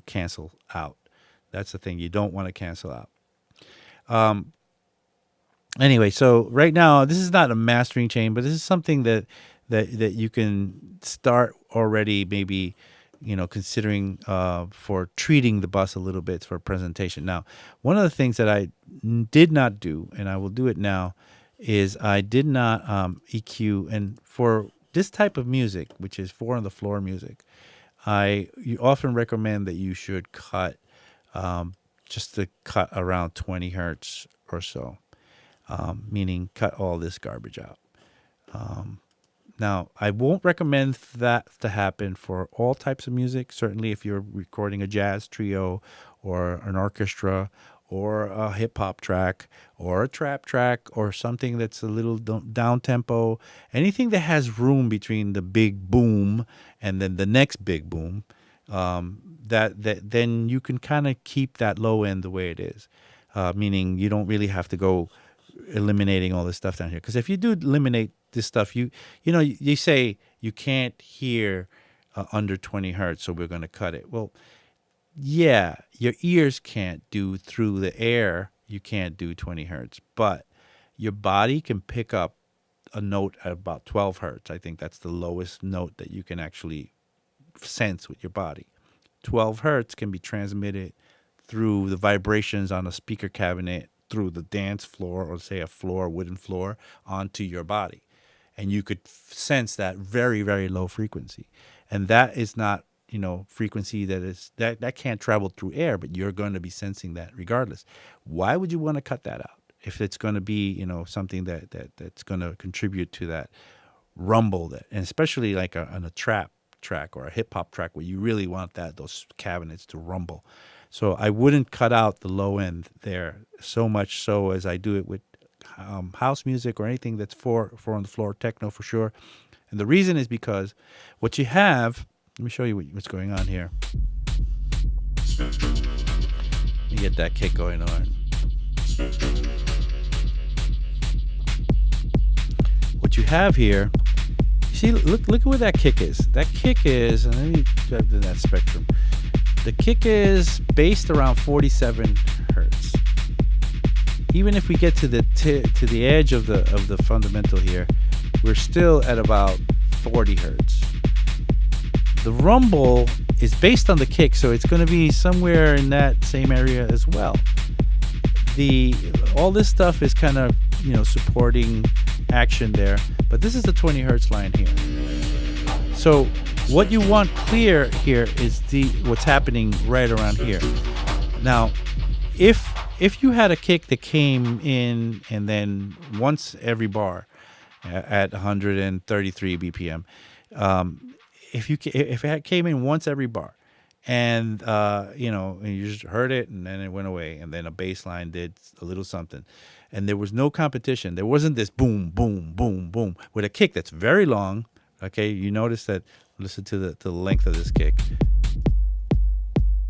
cancel out. That's the thing. You don't want to cancel out. Anyway, so right now, this is not a mastering chain, but this is something that you can start already, maybe, considering for treating the bus a little bit for presentation. Now, one of the things that I did not do, and I will do it now, is I did not EQ. And for this type of music, which is 4 on the floor music, you often recommend that you should cut just to cut around 20 hertz or so. Meaning cut all this garbage out. Now, I won't recommend that to happen for all types of music. Certainly if you're recording a jazz trio or an orchestra or a hip-hop track or a trap track or something that's a little down-tempo, anything that has room between the big boom and then the next big boom, that then you can kind of keep that low end the way it is. Meaning you don't really have to go eliminating all this stuff down here, because if you do eliminate this stuff, you say you can't hear under 20 hertz, so we're going to cut it. Well, yeah, your ears can't do through the air, you can't do 20 hertz, but your body can pick up a note at about 12 hertz. I think that's the lowest note that you can actually sense with your body. 12 hertz can be transmitted through the vibrations on a speaker cabinet, through the dance floor, or say a wooden floor, onto your body. And you could sense that very, very low frequency. And that is not, frequency that can't travel through air, but you're going to be sensing that regardless. Why would you want to cut that out if it's going to be, something that's going to contribute to that rumble, and especially like on a trap track or a hip hop track where you really want those cabinets to rumble. So I wouldn't cut out the low end there so much so as I do it with house music or anything that's 4 on the floor, techno for sure. And the reason is because what you have, let me show you what's going on here. Let me get that kick going on. What you have here, see, look at where that kick is. That kick is, and let me drive to that spectrum. The kick is based around 47 hertz. Even if we get to the edge of the fundamental here, we're still at about 40 hertz. The rumble is based on the kick, so it's going to be somewhere in that same area as well. All this stuff is kind of supporting action there, but this is the 20 hertz line here. So what you want clear here is what's happening right around here. Now, if you had a kick that came in and then once every bar, at 133 BPM. If it came in once every bar, and and you just heard it, and then it went away, and then a bass line did a little something, and there was no competition. There wasn't this boom, boom, boom, boom with a kick that's very long. Okay, you notice that. Listen to the length of this kick.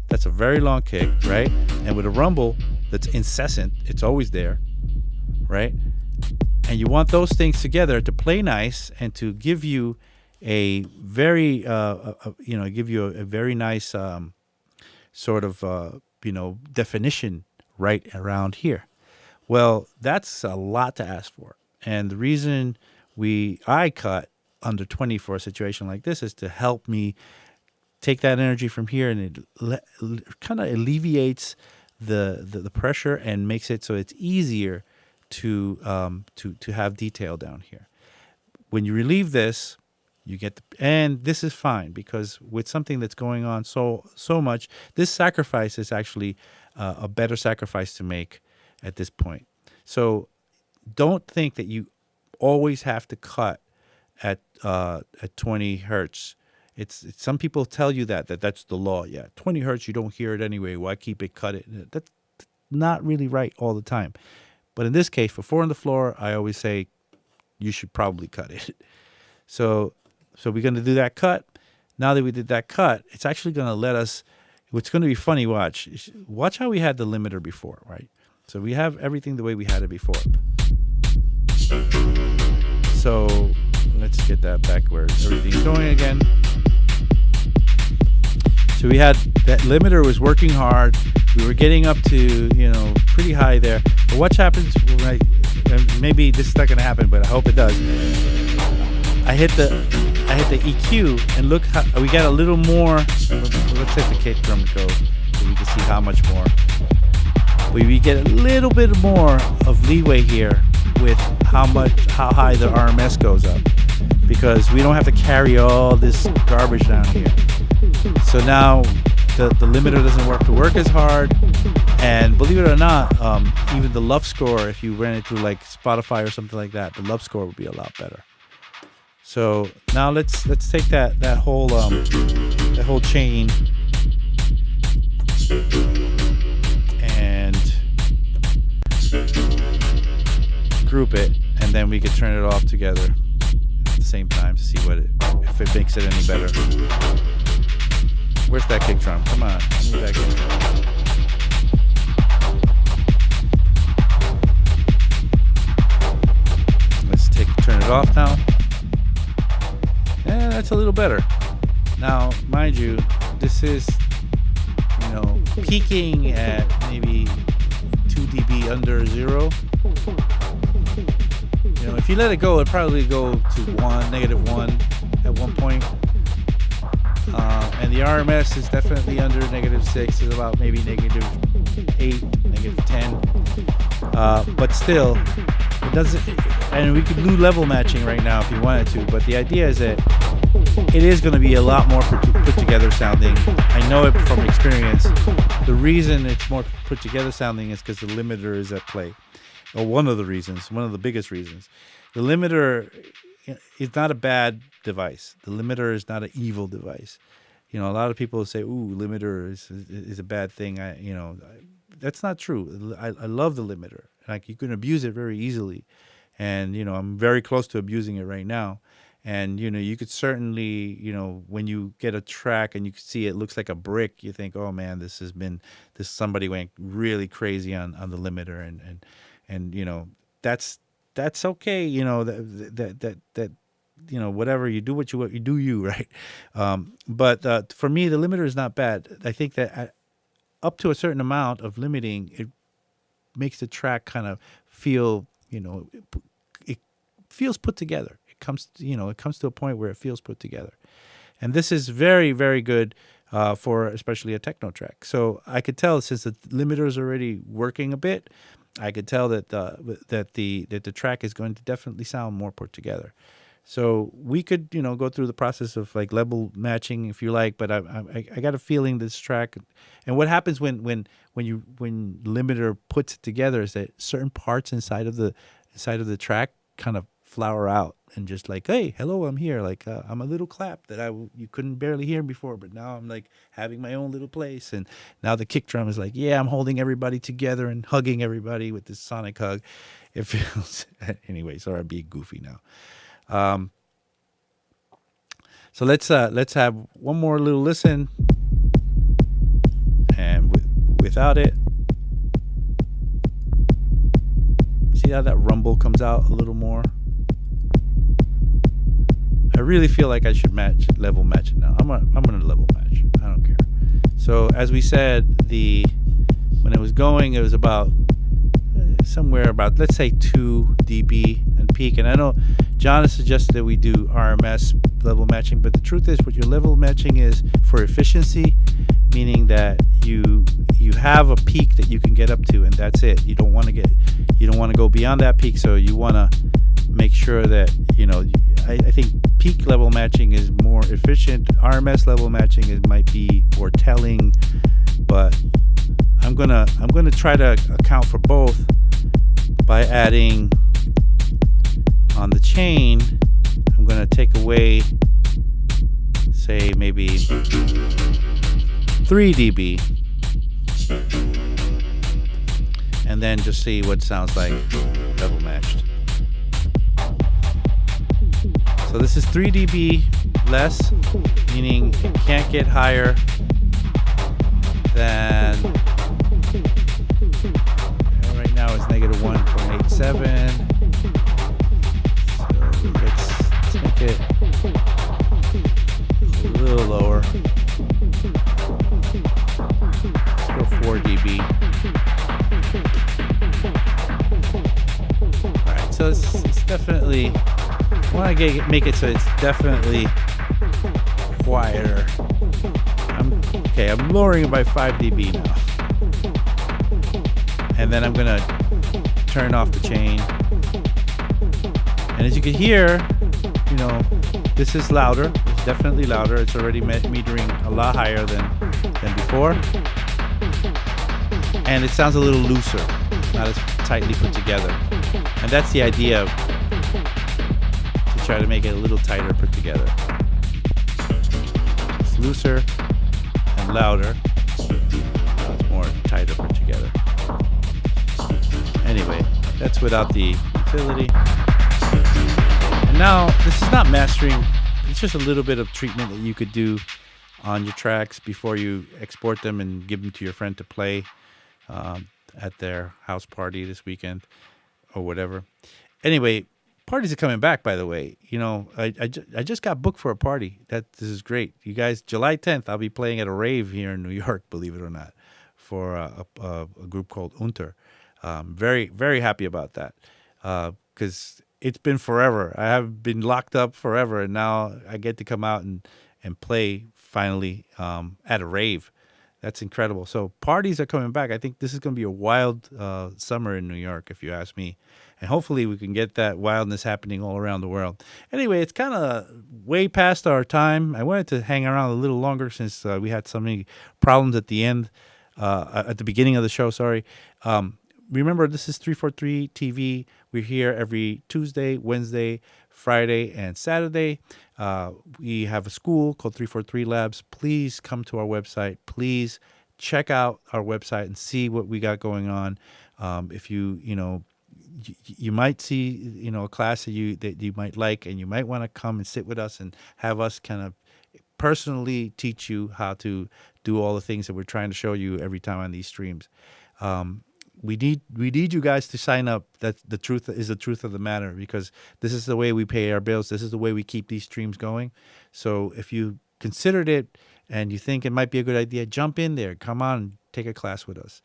That's a very long kick, right? And with a rumble that's incessant, it's always there, right? And you want those things together to play nice and to give you a very, give you a very nice sort of, definition right around here. Well, that's a lot to ask for. And the reason I cut under 20 for a situation like this is to help me take that energy from here, and it kind of alleviates the pressure and makes it so it's easier to have detail down here. When you relieve this, you get and this is fine, because with something that's going on so much, this sacrifice is actually a better sacrifice to make at this point. So don't think that you always have to cut at 20 hertz. It's some people tell you that's the law. Yeah, 20 hertz, you don't hear it anyway. Why keep it cut it? That's not really right all the time. But in this case, for 4 on the floor, I always say you should probably cut it. So we're going to do that cut. Now that we did that cut, it's actually going to let us. What's going to be funny, watch how we had the limiter before, right? So we have everything the way we had it before. So let's get that back where everything's going again. So we had that limiter was working hard. We were getting up to, pretty high there. But what happens when maybe this is not going to happen, but I hope it does. I hit the EQ, and look how we got a little more. Let's hit the kick drum go so we can see how much more. We get a little bit more of leeway here with how high the RMS goes up, because we don't have to carry all this garbage down here. So now the limiter doesn't work as hard, and believe it or not, even the LUF score, if you ran it through like Spotify or something like that, the LUF score would be a lot better. So now let's take that whole chain and group it, and then we could turn it off together at the same time to see if it makes it any better. Where's that kick drum? Come on, move that kick drum. Let's turn it off now. Yeah, that's a little better. Now, mind you, this is, peaking at maybe 2 dB under 0. If you let it go, it'd probably go to -1 at one point. And the RMS is definitely under -6. It's about maybe -8, -10. But still, it doesn't. And we could do level matching right now if you wanted to. But the idea is that it is going to be a lot more put together sounding. I know it from experience. The reason it's more put together sounding is because the limiter is at play. Or one of the biggest reasons. The limiter is not a bad device. The limiter is not an evil device. A lot of people say, "Ooh, limiter is a bad thing." That's not true. I love the limiter. Like, you can abuse it very easily, and I'm very close to abusing it right now. And you could certainly, when you get a track and you can see it looks like a brick, you think, "Oh man, somebody went really crazy on the limiter," and that's okay. That whatever you do, what you do, right? But for me, the limiter is not bad. I think that up to a certain amount of limiting, it makes the track kind of feel, it feels put together. It comes to a point where it feels put together, and this is very, very good for especially a techno track. So I could tell, since the limiter is already working a bit, I could tell that the track is going to definitely sound more put together. So we could, go through the process of like level matching if you like, but I got a feeling this track, and what happens when limiter puts it together is that certain parts inside of the track kind of flower out and just like, hey, hello, I'm here. Like I'm a little clap that you couldn't barely hear before, but now I'm like having my own little place. And now the kick drum is like, yeah, I'm holding everybody together and hugging everybody with this sonic hug. It feels anyway. Sorry, I'm being goofy now. So let's have one more little listen, and without it, see how that rumble comes out a little more. I really feel like I should level match it now. I'm gonna level match. I don't care. So as we said, when it was going, it was about somewhere about, let's say, 2 dB and peak. And I know John has suggested that we do RMS level matching, but the truth is, what your level matching is for efficiency, meaning that you have a peak that you can get up to, and that's it. You don't want to go beyond that peak, so you want to make sure that I think peak level matching is more efficient. RMS level matching might be more telling, but I'm gonna try to account for both by adding on the chain. I'm gonna take away, say, maybe 3 dB, and then just see what it sounds like level matched. So this is 3 dB less, meaning it can't get higher than, right now it's negative 1.87. So let's make it a little lower. Let's go 4 dB. Alright, so it's definitely, I want to make it so it's definitely quieter. I'm lowering it by 5 dB now. And then I'm going to turn off the chain. And as you can hear, this is louder. It's definitely louder. It's already metering a lot higher than before. And it sounds a little looser, not as tightly put together. And that's the idea, to try to make it a little tighter put together. It's looser and louder. Now it's more tighter put together. Anyway, that's without the utility. And now, this is not mastering. It's just a little bit of treatment that you could do on your tracks before you export them and give them to your friend to play at their house party this weekend or whatever. Anyway, parties are coming back, by the way. I just got booked for a party. This is great. You guys, July 10th, I'll be playing at a rave here in New York, believe it or not, for a group called Unter. Very, very happy about that, because it's been forever. I have been locked up forever, and now I get to come out and play finally at a rave. That's incredible. So parties are coming back. I think this is going to be a wild summer in New York, if you ask me. And hopefully we can get that wildness happening all around the world. Anyway, it's kind of way past our time. I wanted to hang around a little longer since we had so many problems at the beginning of the show, sorry. Remember, this is 343 TV. We're here every Tuesday, Wednesday, Friday, and Saturday. We have a school called 343 Labs. Please come to our website. Please check out our website and see what we got going on. If you might see a class that you might like, and you might want to come and sit with us and have us kind of personally teach you how to do all the things that we're trying to show you every time on these streams. We need you guys to sign up. That's the truth of the matter, because this is the way we pay our bills. This is the way we keep these streams going. So if you considered it and you think it might be a good idea, jump in there. Come on, take a class with us.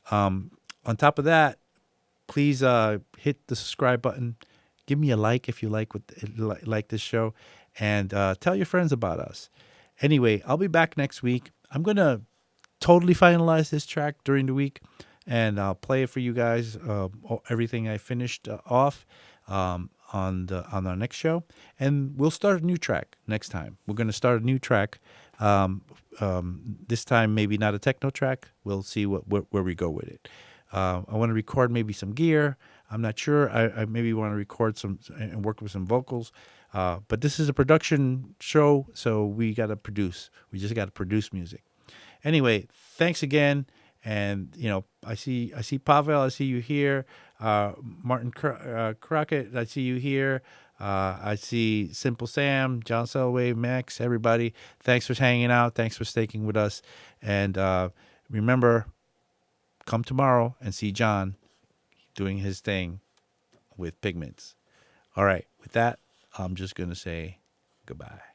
On top of that, please hit the subscribe button. Give me a like if you like this show, and tell your friends about us. Anyway, I'll be back next week. I'm gonna totally finalize this track during the week, and I'll play it for you guys. Everything I finished off on our next show, and we'll start a new track next time. We're gonna start a new track. This time maybe not a techno track. We'll see where we go with it. I want to record maybe some gear. I'm not sure. I maybe want to record some and work with some vocals. But this is a production show, so we got to produce. We just got to produce music. Anyway, thanks again. And I see Pavel. I see you here. Martin Crockett. I see you here. I see Simple Sam, John Selway, Max, everybody. Thanks for hanging out. Thanks for sticking with us. And remember, come tomorrow and see John doing his thing with Pigments. All right. With that, I'm just going to say goodbye.